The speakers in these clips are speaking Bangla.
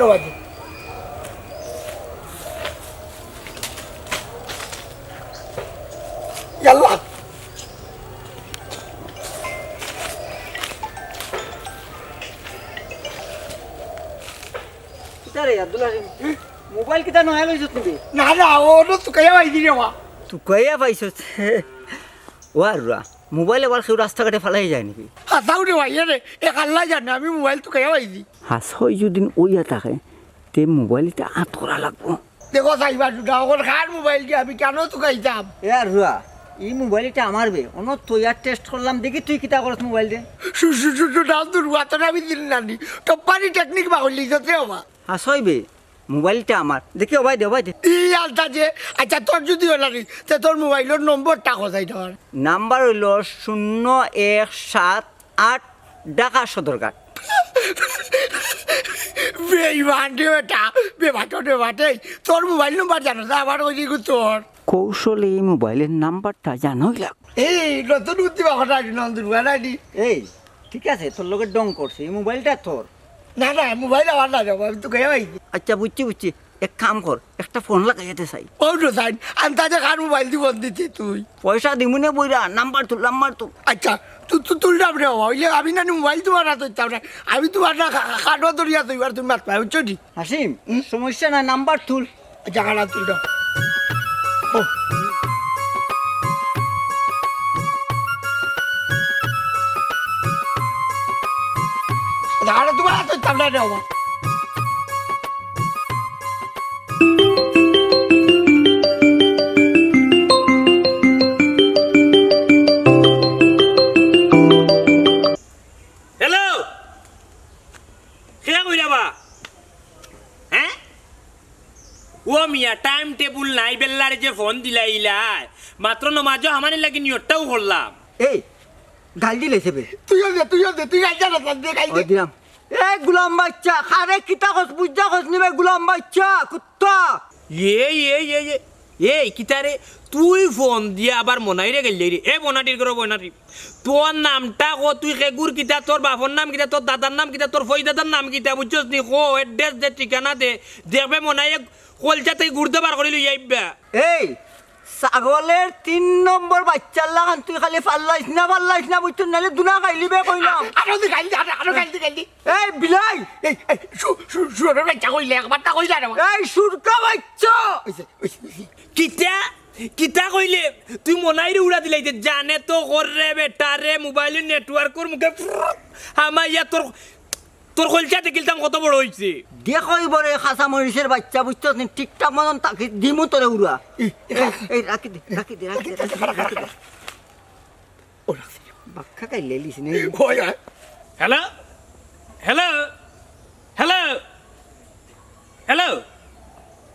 বাজে ইয়াল্লাহ কিতারে আব্দুল হাসিম মোবাইল কিতা নয়া লইছত তুমি না না ওনো তুকাইয়া পাইছি রে মা তুকাইয়া পাইছত ওয়াররা মোবাইল আবার কেউ রাস্তাঘাটে ফেলাই যায় নাকি হাসাও রে ভাই রে এক আল্লাহ জানে আমি মোবাইল তুকাইয়া পাইছি হাসই যদি ওইয়া থাকে তে মোবাইলটা আত করা লাগবো দেখো সাইবা দুটা ওর খার মোবাইল কি আমি কেন তুকাইতাম এ আর রুয়া এই মোবাইলটা আমার বে অন তুই আর টেস্ট করলাম দেখি তুই কিতা করছ মোবাইল দে শুশু নাম তো রুয়াত আমি দিল নানি তো পানি টেকনিক বাগলি যতে হবা হাসই বে মোবাইলটা আমার দেখি ওবাই দে এই আলতা যে আচ্ছা তোর যদি হলানি তে তোর মোবাইলের নম্বরটা কোথায় তোর নাম্বার হইল 0178 ঢাকা সদরঘাট বেইমান রে বেটা তোর মোবাইল নম্বর জানো না আবার ওই দিকে তোর কৌশলে এই মোবাইলের নাম্বারটা জানোই লাগ এই নতুন উত্তিবা কথা নন্দুর বানাইনি এই ঠিক আছে তোর লগে ডং করছে এই মোবাইলটা তোর না না মোবাইল আমার না যাবো আমি তো কে পাইছি আচ্ছা বুঝছি এক কাম কর একটা ফোন লাগাইতে চাই ও তো সাইন আমি তাজা কার মোবাইল দিব দিতে তুই পয়সা দিমুনে বইরা নাম্বার তুল আচ্ছা তুই না রে হইলে আমি না মোবাইল তোমার না তুইতাম না আমি তোমার না কাটো ধরিয়া তুই আর তুমি মাত পাই বুঝছো নি হাসিম সমস্যা না নাম্বার তুল আচ্ছা কাটা তুই দাও দাঁড়া তোমার তুইতাম না রে বাবা টাইম টেবুল নাই বেল্লারে যে ফোন দিলাইলাই মাত্র নমাজও আমানি লাগি নিয়তটাও করলাম এই গাল দিলে সেবে তুই গাল জানা দে গাল দে দিলাম এই গুলাম বাচ্চা খারে কিতা কস বুঝা কস নিবে গুলাম বাচ্চা কুত্তা এই কিতারে তুই ফোন দিয়া আবার মনাই রে গেলি রে এ বনাটির করো বনাটি তোর নামটা কো তুই কেগুর কিতা তোর বাপর নাম কিতা তোর দাদার নাম কিতা তোর ফই দাদার নাম কিতা বুঝছস নি কো এড্রেস দে ঠিকানা দে দেখবে মনাই কলচাতে ঘুরতে বার করে লই যাইবা এই ছাগলের 3 নম্বর বাচ্চার লাগান তুই খালি পাল্লাইছ না বুঝছ নালে দুনা খাইলিবে কইলাম আরো গাল দি এই বিলাই এই শুরু বাচ্চা কইলে একবারটা কইলা রে এই সুরকা বাচ্চা কিতা কইলে তুই মনাইরে উড়া দিলাইতে জানে তো কররে বেটা রে মোবাইলের নেটওয়ার্কর মুখে আমার ইয়া তোর কলচা দেখিলতাম কত বড় হইছে দেখই বরে খাসা মরিচের বাচ্চা বুঝছস নি ঠিকঠাক মতন তাকি দিমু তোরে উড়া এই রাখি দে ও রাখি বাক্কা কাইলে লিস নে ওই হ্যালো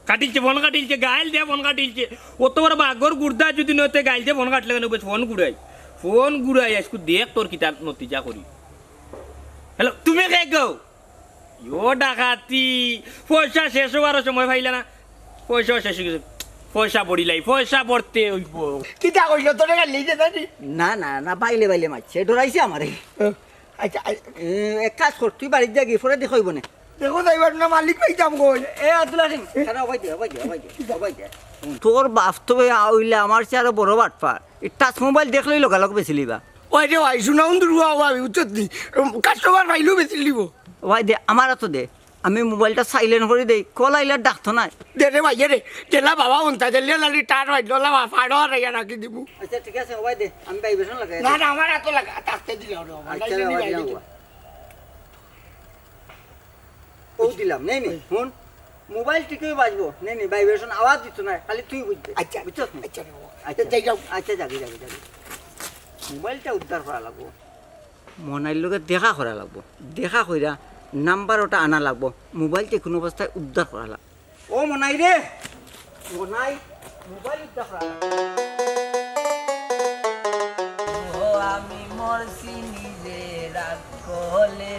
কাটিলছে ফোন কাটিলছে গাইল দে ফোন কাটিলছে অত বড় বাগর গুড়দা যদি নতে গাইলছে ফোন কাটলে কেন ফোন ঘুরাই আজকে দেখ তোর কিতাব নতিজা করি হ্যালো তুমি কে গো ইও ডাকাতি পয়সা শেষ হওয়ার সময় পাইলা না পয়সা শেষ হয়ে গেছে পয়সা পড়িলাই পয়সা পড়তে হইব কিতা কইল তোরে গাল লিতে জানি না বাইলে মারছে ডরাইছে আমারে আচ্ছা এক কাজ কর তুই বাড়ি যা গিয়ে পরে দেখইব না দেখো যাইবার না মালিক পাইতাম কই এ আব্দুল হাসিম সারা ওবাই দে তোর বাপ তো আইলে আমার চেয়ে আরো বড় বাটপার টাচ মোবাইল দেখলেই লগালগ বেশি লিবা ওই রে ভাই শুনাউন দুর্গা ভাবি উচ্চত নি কাস্টমার পাইলেও বেশি লিব ভাই দে আমার তো দে আমি মোবাইলটা সাইলেন্ট করে দেই কল আইলে ডাকতো না দে রে ভাই রে তেলা বাবা উনতা দিলে লালি টার ভাই দলা ফাড়ো আর ইয়া রাখি দিব আচ্ছা ঠিক আছে ভাই দে আমি ভাইব্রেশন লাগাই না আমার এত লাগা তাকতে দিলাও রে আচ্ছা ভাই ও দিলাম নেই ফোন মোবাইল ঠিকই বাজবো নেই ভাইব্রেশন আওয়াজ দিত না খালি তুই বুঝতে আচ্ছা বুঝছস আচ্ছা আচ্ছা যাই যাও আচ্ছা যাবি মোবাইলটা উদ্ধার করা লাগবো মনাইর লগে দেখা করা লাগবো দেখা কইরা নাম্বার ওটা আনা লাগবো মোবাইলটা কোনো অবস্থায় উদ্ধার করা লাগবে ও মনাই রে মনাই মোবাইল উদ্ধার করা ও আমি মরছি নিজে রাগ করলে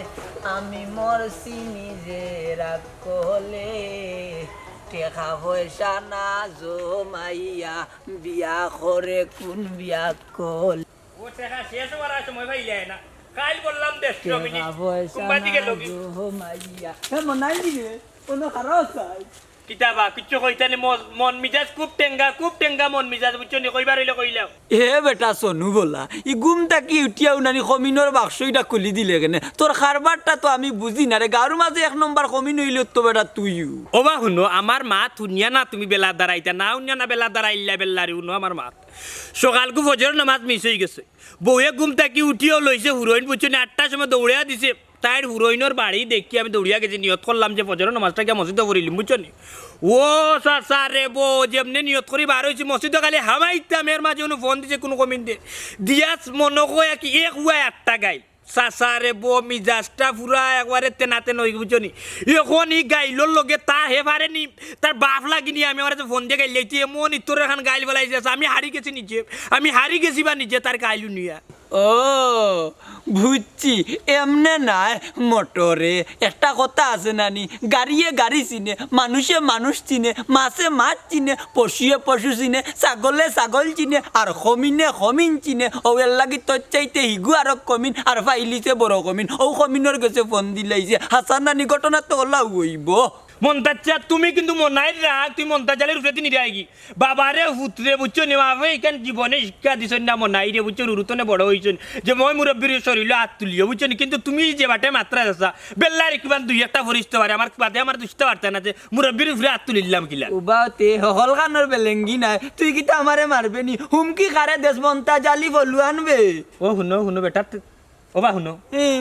আমি মরছি নিজে রাগ করলে টেকা পয়সা না জমাইয়া বিয়া করে কোন বিয়া কল ও টাকা শেষ হওয়ার সময় ভাইলে না কাল বললাম 100 মিনিট পয়সা কোম্পানি কে লগি জমাইয়া হ্যাঁ নাই দিবে কোনো খারাপ চাই কিতাবা কিচ্ছু কইতানি মন মিজাজ খুব টেঙ্গা মন মিজাজ বুঝছো নি কইবার হইলে কইলাও এ বেটা সোনু বলা ই গুম থাকি উঠিয়াও নানি কমিনোর বাক্সইটা খুলি দিলে কেনে তোর খারবারটা তো আমি বুঝি না রে গাঁর মাঝে 1 নম্বর কমিন হইল তো বেটা তুইও ওবা শুনো আমার মা শুনিয়া না তুমি বেলা দাঁড়াইতা না শুনিয়া না বেলা দাঁড়াইলা বেল্লারি শুনো আমার মা সকালকু ফজর নামাজ মিস হয়ে গেছে বউয়ে ঘুম থাকি উঠিও লইছে হুরোইন বুঝছো না 8টার সময় দৌড়িয়া দিছে তাইর হুরোইনের বাড়ি দেখি আমি দৌড়িয়া গেছি নিয়ত করলাম যে ফজর নামাজটা গিয়ে মসজিদে পড়িলাম বুঝছো নি ও সারে বো যেমনি নিয়ত করি বার হয়েছি মসজিদে খালি হামাইতাম এর মাঝে কোনো ফোন দিছে কোনো কমিন দিয়ে দিয়াস মনে কয় কি এক হুয়া 8টা গাই সারে বো মিজাজটা পুরা একবারে তেনাতে নই বুঝছো নি এখন ই গাইলোর লগে তা হে পারেনি তার বাপ লাগিনি আমি আমার ফোন দিয়ে গাইলেছি এমন ইতর এখন গাইল বেলাইছে আমি হারি গেছি নিচে বা নিজে তার গাইলু নিয়া ও বুঝছি এমনে নাই মোটরে একটা কথা আছে নানি গাড়িয়ে গাড়ি চিনে মানুষে মানুষ চিনে মাছে মাছ চিনে পশুয়ে পশু চিনে ছাগলে ছাগল চিনে আর খমিনে খমিন চিনে ও এর লাগি তোর চাইতে হিগু আর কমিন আর ফাইলিছে বড় কমিন ও কমিনের কাছে ফোন দিলাইছে হাসান নানি ঘটনা তো ওলাও হইব মন্তাজা তুমি কিন্তু মনাইর রাগ তুই মন্তাজালের উপরে নিয়ে আইগি বাবারে হুতরে বুঝছো নি বাবা এখান জীবনে শিক্ষা দিছেন না মনাই রে বুঝছো রুরুতনে বড় হইছেন যে মই মুরব্বীর শরীর হাত তুলিও বুঝছো নি কিন্তু তুমি যে বাটে মাত্রা আসা বেল্লার কিমান দুই একটা ফরিস্তে পারে আমার বাদে আমার দুষ্টা পারতে না যে মুরব্বীর উপরে হাত তুলিলাম কিলা উবাতে হলখানোর বেলেঙ্গি নাই তুই কিতা আমারে মারবে নি হুমকি খারে দেশ মন্তা জালি বলু আনবে ও শুনো বেটা ওবা শুনো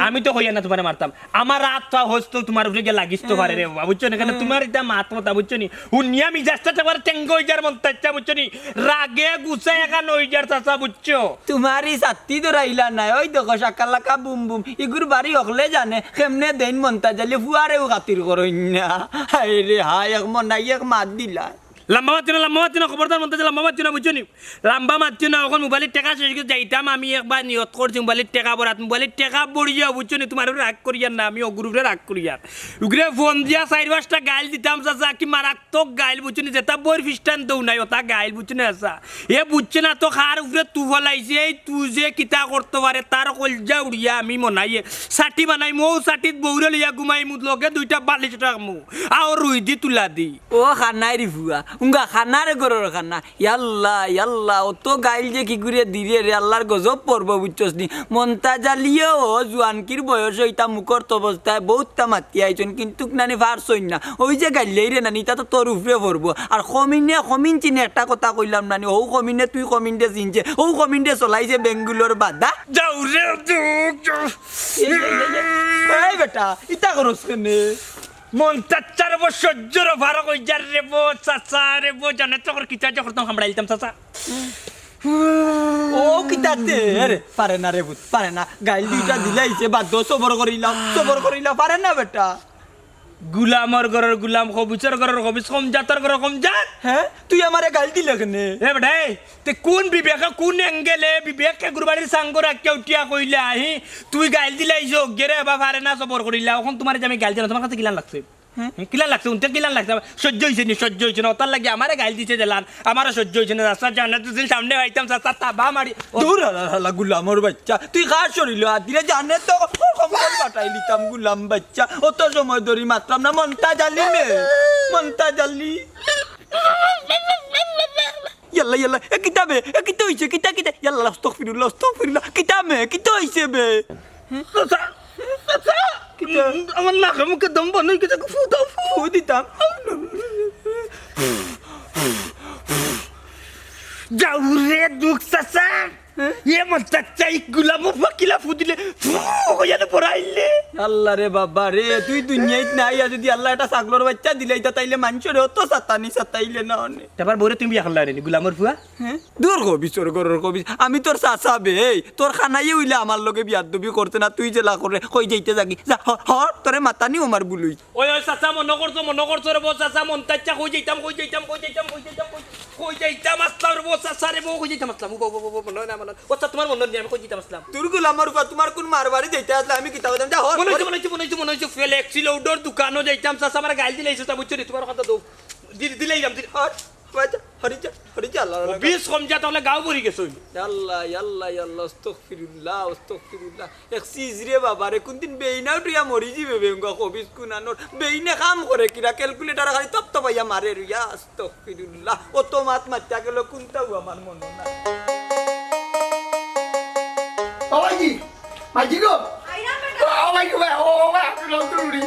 আমি তো হইয়া না তোমার মারতাম আমার রাত তো হস্ত তোমার উপরে গিয়ে লাগিস তো পারে রে বাবা বুঝছো না কেন তোমার এটা মাত মতা বুঝছো নি হুনিয়া মিজাজটা তোমার টেঙ্গ হয়ে যার মন্তাজটা বুঝছো নি রাগে গুছাই একা নই যার চাচা বুঝছো তোমারই সাথী ধরাইলা নাই ওই দেখো সাকালাকা বুম বুম ইগুর বাড়ি হকলে জানে কেমনে দেন মন্তা জালি ফুয়ারেও খাতির করইন না হাই রে হাই এক মনাই এক মাত দিলা লম্বা মারছি না খবরদার মন্তাজ লম্বা মারছি না বুঝছো নি লম্বা মারছি না এখন মোবাইলের টাকা শেষ করে যাইতাম আমি একবার নিয়ত করছি মোবাইলের টাকা বরাত মোবাইলের টাকা বড়িয়া বুঝছো নি তোমার রাগ করিয়ার না আমি অগুরুরে রাগ করিয়ার উগরে ফোন দিয়া 4-5টা গাইল দিতাম চাচা কি মারাত্মক গাইল বুঝছো নি যেটা বই খ্রিস্টান দৌ নাই ওটা গাইল বুঝছো না আসা এ বুঝছে না তো খার উপরে তু ফলাইছে এই তুই যে কিতা করতে পারে তার কলজা উড়িয়া আমি মনাইয়ে সাটি বানাই মৌ সাটিত বৌরে লিয়া ঘুমাই মুদ লগে 2টা বালিশ রাখমু আর রুই দি তুলা দি ও খানাই রি ফুয়া উঙ্গা খানার গরর খানা ইয়াল্লা অত গাইল যে কি করে দিরে রে আল্লাহর গজব পড়ব বুঝছস নি মন্তা জালিও জুয়ানকির বয়স হইতা মুখর অবস্থায় বহুতটা মাতি আইছন কিন্তু নানি ফারছইন না ওই যে গাইলেই রে নানি তা তো তোর উপরে পড়বো আর খমিন চিনে একটা কথা কইলাম নানি ও খমিনে তুই খমিনডে চিনছে ও খমিনডে চলাইছে বেঙ্গুলোর বাদা যাও রে এই বেটা ইতা করস কেনে মন্তাচার বো সহ্যর ভার কই যার রে বো চাচা রে বো জানে তো কিতা যে করতাম আমরা দিতাম চাচা ও কিতাতে আরে পারে না রে বুত পারে না গাইল দুইটা দিলাইছে বাদ সবর করিলা পারে না বেটা গুলামর ঘরের গুলাম কবিচর ঘরের কবিচ কম জাতর ঘরের কম জাত হ্যাঁ তুই আমারে গাইল দিলে কেনে এ বেটা তে কোন বিবেক কোন অ্যাঙ্গেলে বিবেককে গুরবাড়ির সাঙ্গ রাখিয়া উঠিয়া কইলে আহি তুই গাইল দিলাইছো গেরে বা পারে না সবর করিলা এখন তোমার যে আমি গাইল দিলাম তোমার কাছে কিলান লাগছে কিলান লাগছে উনতে কিলান লাগছে সহ্য হয়েছে না ওটার লাগে আমারে গাইল দিছে জেলান আমারও সহ্য হয়েছে না রাস্তা জানা তুই সামনে আইতাম চাচা তাবা মারি দূর হালা গুলামর বাচ্চা তুই খা শরীল আদিরে জানে তো কম্বল বাটাই লিতাম গুলাম বাচ্চা অত সময় ধরি মাত্রাম না মন্তা জালি ইয়াল্লা এ কিতাবে এ কিতা হইছে কিতা ইয়াল্লা আস্তাগফিরুল্লাহ কিতা হইছে বে আমার নাকে মুখে দম বন্ধ হয়ে গেছে ফু দিতাম যাও রে দুঃখ চাচা এ মন চাচা গুলাম কিলা ফু দিলে ফু পড়াইলে আল্লাহ রে বাবা রে তুই দুনিয়ায় নাই আর যদি আল্লাহ এটা ছাগলের বাচ্চা দিলে তাইলে মানুষের অত সাতানি সাতাইলে না অনেক তারপর বউরে তুমি বিয়া করলা রে গুলামর ফুয়া হ্যাঁ দূর কবি তোর গরর কবি আমি তোর চাচা বে তোর খানাই হইলে আমার লগে বিয়াদবি করতে না তুই জেলা করে কই যাইতে যাগি যা হর তোরে মাতানি আমার বুলুই ওই চাচা মনে করছো রে বউ চাচা মন্তাজা কই যাইতাম আসলাম রে বউ চাচা রে বউ কই যাইতাম আসলাম মনে না মনে ও তোমার মনে নেই আমি কই যাইতাম আসলাম তোর গোলামর উপর তোমার কোন মারবাড়ি যাইতে আসলে আমি কিতা কইতাম যা হর মনে হইছে ফ্লেক্সি লোডর দোকানও যাইতাম চাচা আমার গাইল দিলাইছে তা বুঝছো তোমার কথা দৌ দিলাই যাম হর হরিজা আল্লাহ বিশ কম যা তাহলে গাঁও পড়ি গেছো আল্লাহ আল্লাহ আল্লাহ আস্তাগফিরুল্লাহ এক সিজ রে বাবা রে কোনদিন বেইনাও তুই মরি যাবে বেঙ্গা কবিস কুনানোর বেইনে কাম করে কিরা ক্যালকুলেটর খালি তপ্ত পাইয়া মারে রিয়া আস্তাগফিরুল্লাহ ও তো মাথা গেল কোনটাও আমার মনে না ও ভাইজি গো আইরা বেটা ও ভাই আব্দুল তুড়ি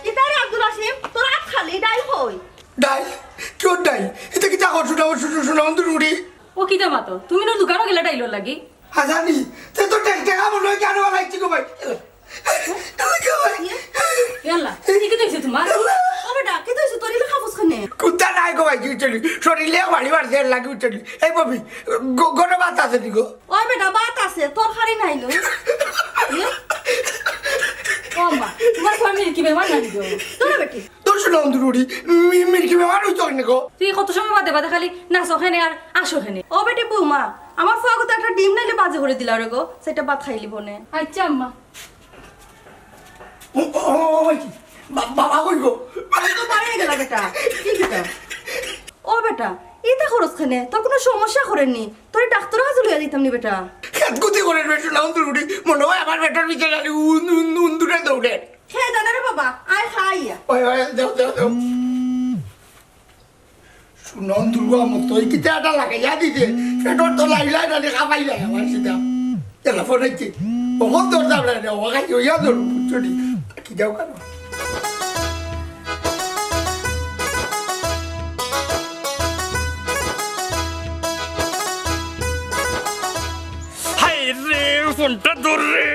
ইতারে আব্দুল হাসিম তোর হাত খালি ডাই হই ডাই কেউ ডাই এটা কি চাকর শুনা তুড়ি ও কিতা মাতো তুমি না দোকানও গেলে ডাইলোর লাগি হাজানি তে তো টাকা মনে হয় কেন লাগছি গো ভাই ইয়াল্লা কি কইছে তোমার ও বেটা কি তুই তোর ইলা খাবস খানে কুত্তা নাই গো ভাই চলি শরীরে বাড়ি বাড়ছে লাগি চলি এই ববি গোটা বাত আছে দিগো ও বেটা বাত আছে তোর খারি নাই লো ও মা তোমার ফ্যামিলি কি বেমান না দিও তোর বেটি তোর শুনো তুড়ি মিরকি বেমার হইতো নাকো তুই কত সময় বাদে বাদে খালি নাচো খানে আর আসো খানে ও বেটি বৌমা আমার ফুয়াগো তো একটা ডিম নাইলে বাজে করে দিলা রে গো সেটা ভাত খাইলি বনে আচ্ছা আম্মা ও ভাই বাবা কই গো তো পারে গেল বেটা কি কিটা ও বেটা এটা খরচ খানে তোর কোনো সমস্যা করেননি তোর ডাক্তার কাছে লইয়া দিতাম নি বেটা খেত কুতি করে শুনা তুড়ি মনে হয় আমার বেটার ভিতরে উন্দুরে দৌড়ে খেয়ে জানা রে বাবা আয় খাইয়া ওই দেও শুনন দুর্গা মতো এই কিতা এটা লাগে যা দিতে পেটর তো লাইলাই না খাবাই যায় আমার সিধা এলা ফোন হইছে বহুত দৌড় যাবে না ও কাছে ইয়া দৌড় বুঝছি কি যাও কেন হাই রে ফোনটা ধর রে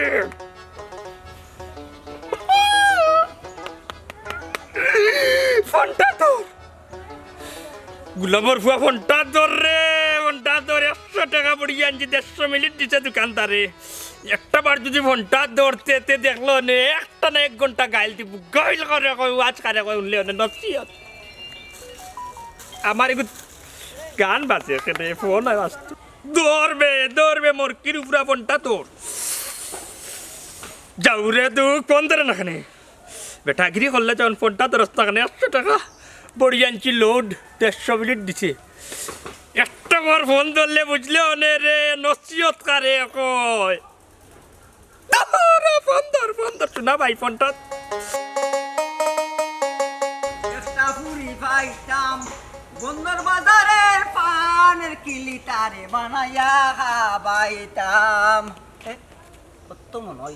ফোনটা ধর গুলামর ফুয়া ফোনটা ধর রে ফোনটা ধর 100 টাকা পড়িয়ে আনছি 150 মিনিট দিচ্ছে দোকানদারে একটা বার যদি ফোনটা ধরতে দেখলো নে একটা না 1 ঘন্টা গাইল দিব গাইল করে কই ওয়াজ করে কই উনলে না নসিহত আমার এগু গান বাজে এখানে ফোন আসতো দৌড়বে মোর কিরুপুরা ফোনটা তোর যাও রে তু কোন ধরে না খানে বেটা গিরি করলে যখন ফোনটা তোর রাস্তা খানে 100 টাকা বড়ি আনছি লোড 150 মিনিট দিছে একটা বার ফোন ধরলে বুঝলে অনে রে নসিহত করে কয় ফোন ধর শোনা ভাই ফোনটা একটা পুরি পাইতাম বন্দর বাজারের পানের কিলি তারে বানাইয়া খাবাইতাম কত মনাই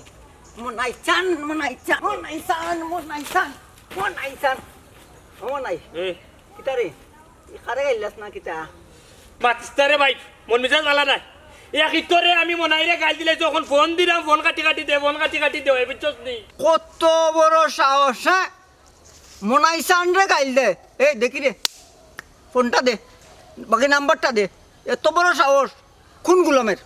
কিতা রে খারে গাইলাস না কিতা মাতিস্তারে ভাই মন মিজাজ ভালো নাই এক ইতরে আমি মনাই রে গাল দিলে যখন ফোন দিলাম ফোন কাটি দে এই বুঝছস নি কত বড় সাহস হ্যাঁ মনাই সান রে গাইল দে এই দেখি রে ফোনটা দে বাকি নাম্বারটা দে এত বড় সাহস কোন গুলামের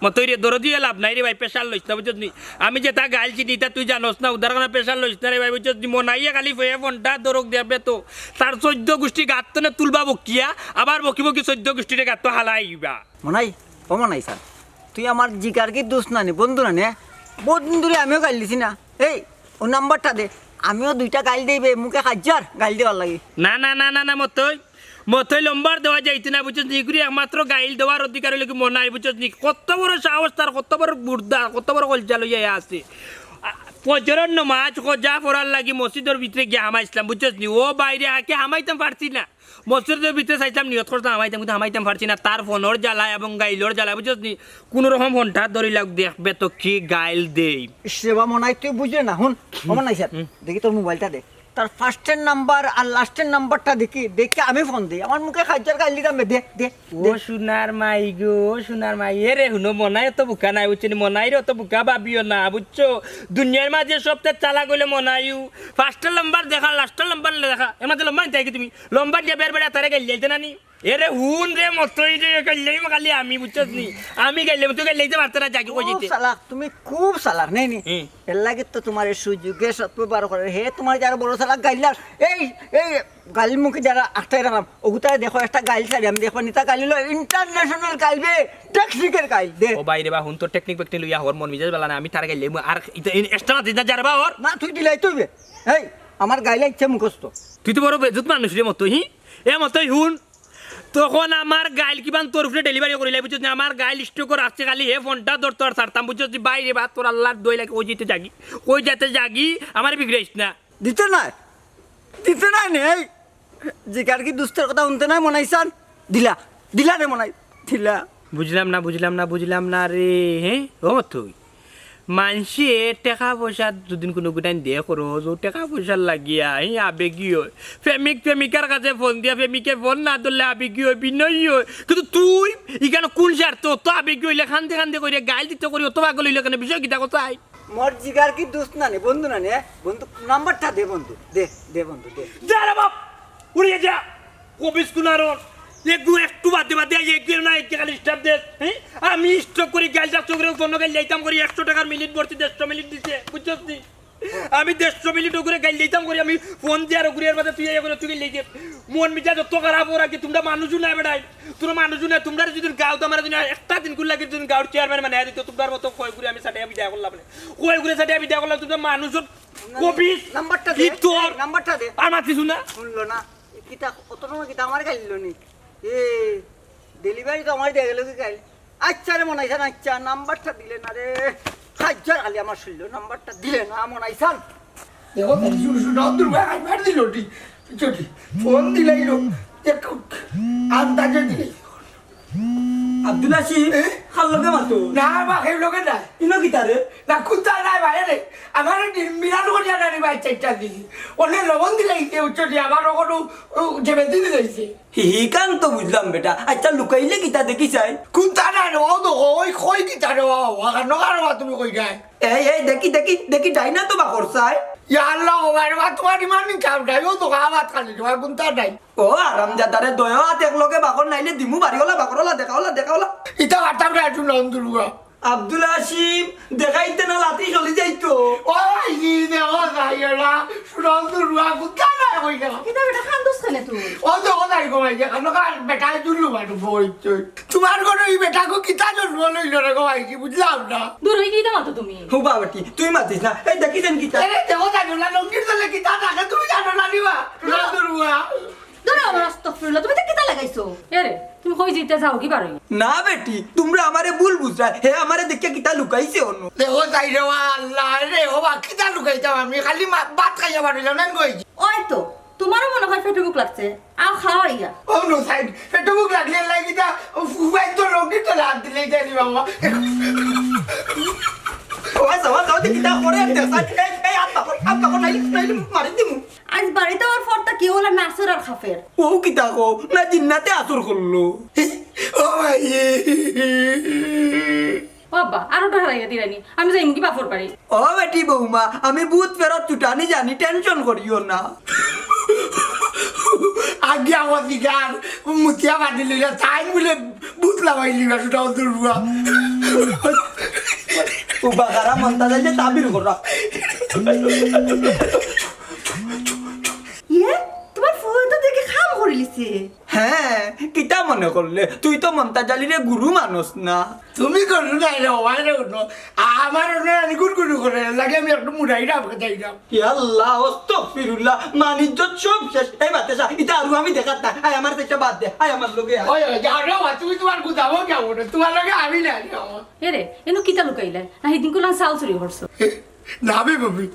মতই রে দরদি লাভ নাই রে ভাই পেশাল লইছ না বুঝছস নি আমি যে তা গাইলছি নি তা তুই জানোস না উদার কোন পেশাল লইছ না রে ভাই বুঝছস নি মনাইয়া খালি ফোনটা দরক দেবে তো তার 14 গোষ্ঠী গাতনে তুলবা বকিয়া আবার বকি 14 গোষ্ঠীরে গাত হালাইবা মনাই ও মনাই সান তুই আমার জিকার কি দোষ না নে বন্ধু না নে বহুত দিন ধরে আমিও গাইল দিছি না এই ও নাম্বারটা দে আমিও 2টা গাইল দেইবে মুখে 1000 গাইল দেওয়ার লাগি না মতই লম্বার দেওয়া যাইতে না বুঝছস নি গুরি একমাত্র গাইল দেওয়ার অধিকার হইলো কি মনাই বুঝছস নি কত বড় সাহস তার কত বড় বুর্দা কত বড় কলজা লইয়া আছে ফজরের নামাজ কজা পড়ার লাগি মসজিদের ভিতরে গিয়ে হামাইছিলাম বুঝছস নি ও বাইরে আকে হামাইতাম পারছি না মসজিদের ভিতরে চাইছিলাম নিয়ত করতাম হামাইতাম পারছি না তার ফোনের জ্বালা এবং গাইলর জ্বালা বুঝছস নি কোন রকম ফোনটা ধরিলাম দেখবে তো কি গাইল দেই সেবা মনাই তুই বুঝলে না হুন ও মনাই স্যার দেখি তোর মোবাইলটা দে তার ফার্স্টের নাম্বার আর লাস্টের নাম্বারটা দেখে আমি ফোন দিই আমার মুখে খাইজার গাইলি দামে দে দে ও সোনার মাই গো সোনার মাই এরে হুনো মনাই অত বুকা নাই বুঝছি মনাই রে অত বুকা ভাবিও না বুঝছো দুনিয়ার মাঝে সবচেয়ে চালা গেলে মনাইও ফার্স্টের নাম্বার দেখা লাস্টের নাম্বার দেখা এর মাঝে লম্বা নিতে কি তুমি লম্বা দিয়ে বের বেড়া তারে গাইলি যাইতে নানি এরে হুন রে মতই রে গাইলি খালি আমি বুঝছস নি আমি গাইলে তুই গাইলে পারতে না যাকে কই যেতে সালাক তুমি খুব সালাক নেই নি এর লাগে তো তোমার এই সুযোগে সত্যবার করে হে তোমার যারা বড় সালাক গাইলার এই এই গাইল মুখে যারা আটটাই রাখলাম ওগুতায় দেখো একটা গাইল ছাড়ি আমি দেখো নিতা গাইল ইন্টারন্যাশনাল গাইবে টেকনিকের গাইল দে ও বাইরে বা হুন তো টেকনিক পেকনি লইয়া হর মন মিজাজ বেলা না আমি তার গাইলে আর এক্সট্রা দিদা যারবা হর না তুই দিলাই তুই এই আমার গাইলে ইচ্ছে মুখস্থ তুই তো বড় বেজুত মানুষ রে মতই এ মতই হুন তখন আমার গাইল কিবান তোর উপরে ডেলিভারি করিলে বুঝছিস না আমার গাইল স্টক আসছে খালি হে ফোনটা ধর তোর ছাড়তাম বুঝছিস বাইরে বা তোর আল্লাহর দই লাগে ওই যেতে জাগি ওই যেতে জাগি আমার বিগড়াইস না দিতে নাই নেই জিকার কি দুস্তের কথা শুনতে নাই মনাইছান দিলা রে মনাই দিলা বুঝলাম না রে হ্যাঁ ও মতই মানসি টাকা পয়সা দুদিন কোনো গুটাইন দিয়ে করো যে টাকা পয়সা লাগিয়া এই আবেগী হয় প্রেমিকার কাছে ফোন দিয়া প্রেমিকে ফোন না ধরলে আবেগী হয় বিনয়ী হয় কিন্তু তুই ইখানে কোন স্বার্থ তো আবেগী হইলে খান্তে করে গাইল দিতে করি অত ভাগ লইলে কেন বিষয় কিতা কোথায় মোর জিগার কি দোস্ত না নে বন্ধু না নে বন্ধু নাম্বারটা দে বন্ধু দে বন্ধু দে যা রে বাপ উড়িয়ে যা কবিস কুনারন একটু বাদে না খালি স্টাফ দে আমি স্টক করি গাইল চোখরে ফোন গাইল যাইতাম করি 100 টাকার মিনিট ভর্তি 150 মিনিট দিছে বুঝছস নি আমি 150 মিনিট করে গাইল যাইতাম করি আমি ফোন দিয়ে আর ঘুরিয়ার বাদে তুই করে তুই গাইল যাই মন মিজাজ যত খারাপ ওরা কি তোমরা মানুষও না বেড়াই তোমরা মানুষও না তোমরা যদি গাও তো আমার যদি একটা দিন কুল লাগে যদি গাওর চেয়ারম্যান মানে দিত তোমার মতো কয় ঘুরে আমি সাথে আমি দেখা করলাম কয় ঘুরে সাথে আমি দেখা করলাম তোমরা মানুষ কবি নাম্বারটা দে আমার কিছু না শুনলো না কিতা কত সময় কিতা আমার গাইল নি এ ডেলিভারি তো আমার দিয়ে গেল কি গাইল আচ্ছা রে মনাইছান আচ্ছা নাম্বারটা দিলে না রে হাজার আলি আমার শুনলো নাম্বারটা দিলে না মনাইছান দেখো শুরু আব্দুল ভাই মার দিল চটি ফোন দিলাইলো দেখো আন্দাজে দিলাই আব্দুল আসিফ খাল লগে মাতো না বা সেই লোকে না ইনো কিতারে না কুত্তা নাই ভাই রে আমার মিরান করিয়া না ভাই চাইটা দিছি ওনে লবণ দিলাইছে চটি আমার কোনো যে বেদি দিলাইছে হিকান তো বুঝলাম বেটা আচ্ছা লুকাইলে কিতা দেখি চাই কুত্তা নাই ও তো ওই কই কিতা রে ও নগার তুমি কই গায় এই দেখি ডাইনা তো বাকর চাই ইয়া আল্লাহ ওরে বা তোমার ইমান কাম গায়ও তো গাওয়াত খালি তোমার কুত্তা নাই ও আরাম জাদারে দয়া এক লগে বাকর নাইলে দিমু বাড়িওয়ালা বাকরওয়ালা দেখাওলা ইতা বাতাম রে তুমি অন্দুরুয়া আব্দুল আসিফ দেখাইতে না লাতি চলি যাইতো ওই ই দেও গায়লা সুন্দরুয়া কুত্তা নাই কই গেল কিতা বেটা খান্দুস খানে তুই ও তো কোথায় কমাই যে কানো কার বেটা দুলু বাটু বইছে তোমার কোনো এই বেটাকে কিতা জন্ম লইল রে কমাই কি বুঝলাম না দূর হয়ে গিয়ে মাতো তুমি হুবা বেটি তুই মাতিস না এই দেখিছেন কিতা আরে দেখো জানো না লঙ্গির তলে কিতা থাকে তুমি জানো না নিবা সুন্দরুয়া ধরো আমার আস্তাগফিরুল্লাহ তুমি তো কিতা লাগাইছো এরে তুমি কই যেতে যাও কি পারো না বেটি তোমরা আমারে ভুল বুঝরা হে আমারে দেখে কিতা লুকাইছে অন্য দেখো যাই রে আল্লাহ রে ও বা কিতা লুকাইতাম আমি খালি ভাত খাইয়া পারিলাম না কইছি ওই তো তোমারও মনে হয় পেটে বুক লাগছে আও খাওয়া ইয়া ও নো সাইড পেটে বুক লাগলে লাগিতা ফুয়াই তো লঙ্গির তলে হাত দিলেই জানি বাবা ওয়া কিতা করে এই আপা নাইলে মারি দিমু আজ বাড়িতে ওর ফরটা কি হলো নাসর আর খাফের ও কিতা কো না জিন্নাতে আসর করলো ও ভাই বাবা আরো টাকা লাগিয়ে দিলানি আমি যাই মুখি বাফর পারি ও বেটি বৌমা আমি ভূত ফেরত ছুটানি জানি টেনশন করিও না আগে আমার দিকার মুতিয়া বাঁধি লইলা তাই বলে ভূত লাগাইলি না সেটা দুর্গা ও বাগারা মন্তা যাইলে তাবির করা ইয়ে তোমার ফুল তো দেখে খাম করে লিছে হ্যাঁ কিতা মনে করলে তুই তো মন্তা জালিরে গুরু মানুষ না তুমি করো না রে ওয়াই রে কোনো আমার আমি গুড়গুড়ু করে লাগে আমি একটু মুড়াই না যাই না আল্লাহ আস্তাগফিরুল্লাহ মানিজ্জত সব শেষ এই বাতেসা এটা আর আমি দেখাত না আয় আমার থেকে বাদ দে আয় আমার লগে আয় ওই জানো তুমি তোমার গুদাবো কেমন তোমার লাগে আমি না এরে এনো কিতা লুকাইলে না সেদিন কোলা চাল চুরি করছো না বে বাবি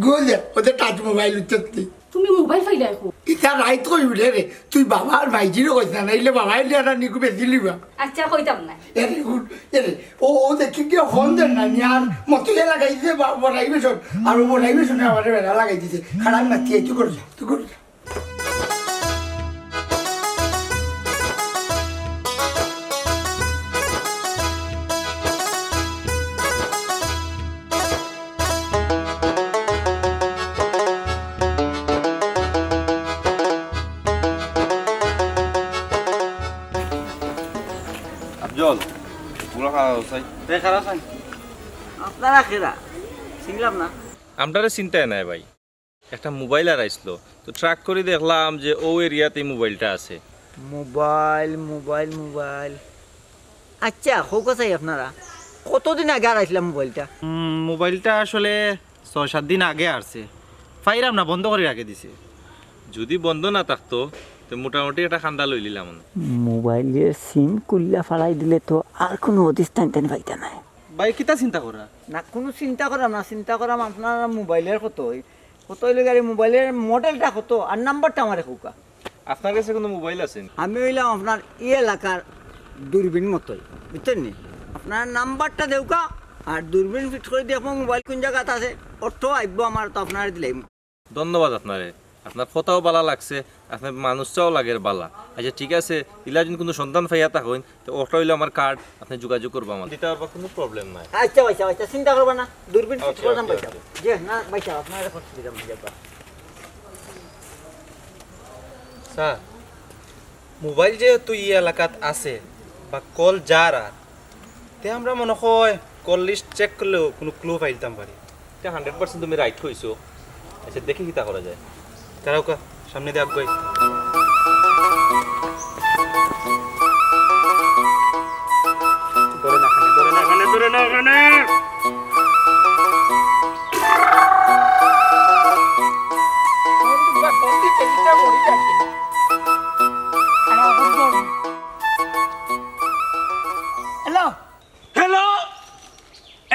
গোল ওদের টাচ মোবাইল উঠতে তুমি মোবাইল ফাইলে এখন ইটা রাইত কইবি রে তুই বাবার ভাইজিরও কইছ না নাইলে বাবাই লিয়া নিকু বেশি লিবা আচ্ছা কইতাম না এরে গুড এরে ও দেখি কি ফোন দেন না নিয়ার মতো লাগাই দিছে বনাইবে শোন আর বনাইবে শুনে আমারে বেলা লাগাই দিছে খারাপ না তুই কর যা তুই কর যা আফজল পুরো খারাপ চাই তাই খারাপ চাই আপনারা খেরা চিনলাম না আমটারে চিন্তায় নাই ভাই একটা মোবাইল আর আইসলো তো ট্র্যাক করে দেখলাম যে ও এরিয়াতে মোবাইলটা আছে মোবাইল মোবাইল মোবাইল আচ্ছা হোক চাই আপনারা কতদিন আগে আর আসলাম মোবাইলটা মোবাইলটা আসলে 6-7 দিন আগে আসছে ফাইরাম না বন্ধ করে রাখে দিছে যদি বন্ধ না থাকতো তো মোটামুটি একটা খান্দা লই নিলাম মোবাইলের সিম কুল্লা ফালাই দিলে তো আর কোনো অধিষ্ঠান টেন পাইতা নাই ভাই কিতা চিন্তা করা না কোনো চিন্তা করাম না চিন্তা করাম আপনার মোবাইলের কতই কতই গাড়ি মোবাইলের মডেলটা কত আর নাম্বারটা আমার হুকা আপনার কাছে কোনো মোবাইল আছে আমি হইলাম আপনার এই এলাকার দূরবীন মতোই বুঝছেন নি আপনার নাম্বারটা দেউকা আর দূরবীন ফিট করে দিয়ে আপনার মোবাইল কোন জায়গাত আছে অর্থ আইব আমার তো আপনার দিলাম ধন্যবাদ আপনারে আপনার কথাও বালা লাগছে আপনার মানুষটাও লাগের বালা আচ্ছা ঠিক আছে ইলা যদি কোনো সন্তান ফাইয়া থাকুন তো ওটা হইলো আমার কার্ড আপনি যোগাযোগ করবো আমার দিতে পারবা কোনো প্রবলেম নাই আচ্ছা ভাইসা আচ্ছা চিন্তা করবা না দূরবীন ফিট Okay, করে দাম okay, ভাইসা যে না ভাইসা আপনার খরচ দিলাম যাবা স্যার মোবাইল যেহেতু ই এলাকাত আছে বা কল যার আর তে আমরা মনে হয় কল লিস্ট চেক করলেও কোনো ক্লু পাইতাম পারি এটা 100% তুমি রাইট কইছো আচ্ছা দেখি কিতা করা যায় তারাও কা সামনে দিয়ে আগুয়াই ধরে না ওখানে হ্যালো হ্যালো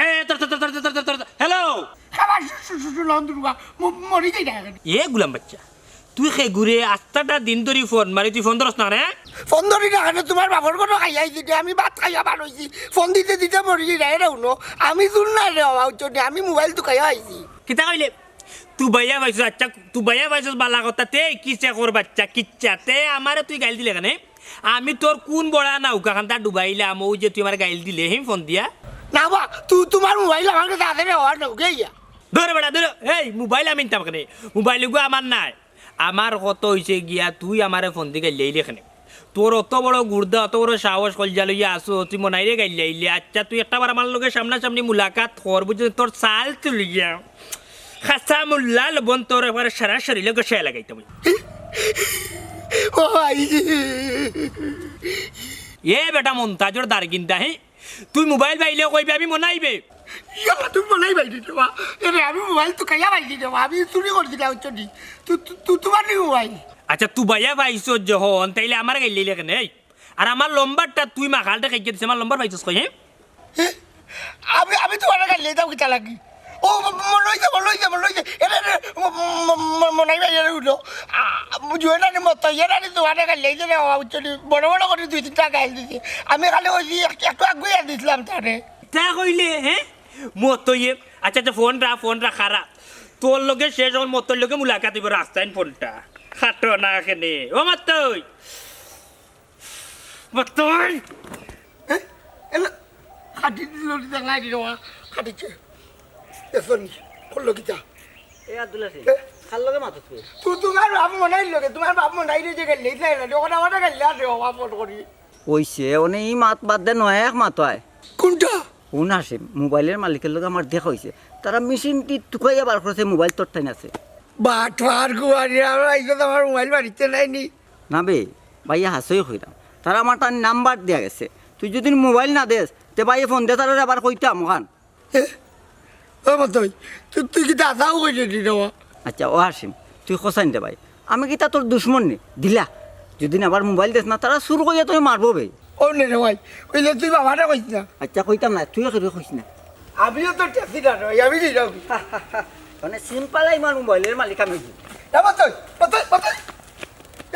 এ হ্যালো খাবার শুনলাম দুর্গা মরি যাই না এ গুলাম বাচ্চা তুই খে ঘুরে 8টা দিন ধরে ফোন মারি তুই ফোন ধরস না রে ফোন ধরি না কেন তোমার বাবার কোনো খাইয়াই দিতে আমি ভাত খাইয়া বার হয়েছি ফোন দিতে দিতে মরি যাই রে উনো আমি শুন না রে হচ্ছে আমি মোবাইল তো খাইয়া আইছি কিতা কইলে তুই বাইয়া পাইছিস আচ্ছা তুই বাইয়া পাইছিস বালা কথা তে কিসে কর বাচ্চা কিচ্ছাতে আমারে তুই গাইল দিলে কেন আমি তোর কোন বড়া নৌকা খান্তা ডুবাইলাম ওই যে তুই আমার গাইল দিলে হিম ফোন দিয়া না বা তুই তোমার মোবাইল আমার কাছে আছে রে হওয়ার নৌকে ইয়া ধরে বেড়া ধরে এই মোবাইল আমি নিতাম কেন মোবাইল গো আমার নাই আমার কত হয়েছে গিয়া তুই আমারে ফোন দিয়ে গাইলে এখানে তোর অত বড় গুর্দা অত বড় সাহস কলজা লইয়া আসো তুই মনাই রে গাইলে আইলে আচ্ছা তুই একটা বার আমার লোকের সামনাসামনি মুলাকাত কর বুঝলি তোর চাল তুলি গিয়া খাসা মুল্লা লবন তোর একবার সরাসরি লোক সে লাগাইতে বলি ও ভাই এ বেটা মন্তাজর দার কিনতা হে তুই মোবাইল পাইলে কইবি আমি মনাইবে ইয়ালা তুমি মনাই ভাই দিতে বা এরে আমি মোবাইল তো খাইয়া ভাই দিতে বা আমি চুরি করে দিতে হচ্ছে নি তোমার নি মোবাইল আচ্ছা তুই বাইয়া পাইছ যখন তাইলে আমার গাইলে কেন আর আমার লম্বারটা তুই মাখালটা খাইকে দিছে আমার লম্বার পাইছিস কই হ্যাঁ আমি তোমার গাইলে দাও কি লাগি ও মনে হইছে এটা মনাই ভাই এর উঠো জুয়েনা নি মত এরা নি তোমার গাইলে যে হচ্ছে বড় বড় করে 2-3টা গাইল দিছে আমি খালি ওই একটু আগুয়া দিছিলাম তারে তা কইলে হ্যাঁ মত ইয়ে আচ্ছা আচ্ছা ফোনটা খারাপ তোর লগে শেষ যখন মতর লগে মুলাকাত দিব রাস্তায় ফোনটা খাটো না এখানে ও মতই এলা খাটি দিল নাই দিল খাটিছে এসনি করলো কিটা এ আব্দুল খাল লগে মাতো তুই তোমার বাপ মনাই লগে তোমার বাপ মনাই রে যে গেলে যাই না ওখানে ওটা গেলে আর বাপ ফোন করি ওইছে ওনে ই মাত বাদ দে নয় এক মাত হয় কোনটা কোন আসে মোবাইলের মালিকের লগে আমার দেখা হয়েছে তারা মেশিনটি টুকাইয়া বার করেছে মোবাইল তোর টাইন আছে বাটওয়ার গুয়ারি আমরা আইসো আমার মোবাইল বাড়িতে নাইনি না বে ভাইয়া হাসই কইরাম তারা আমার তার নাম্বার দেয়া গেছে তুই যদি মোবাইল না দেস তে ভাই ফোন দে তারা আবার কইতাম ওখান ও মতই তুই কি দাদাও কইলে দি দেওয়া আচ্ছা ও হাসিম তুই খোসাইন দে ভাই আমি কি তা তোর দুশ্মন নে দিলা যদি আবার মোবাইল দেস না তারা শুরু করিয়া তুই মারবো বে ও নে রে ভাই ওইলে তুই বাবারে কইস না আচ্ছা কইতাম না তুই কইস না আমিও তো ট্যাক্সি না আমি দিই মানে সিম্পল আমার মোবাইলের মালিক আমি এবার তুই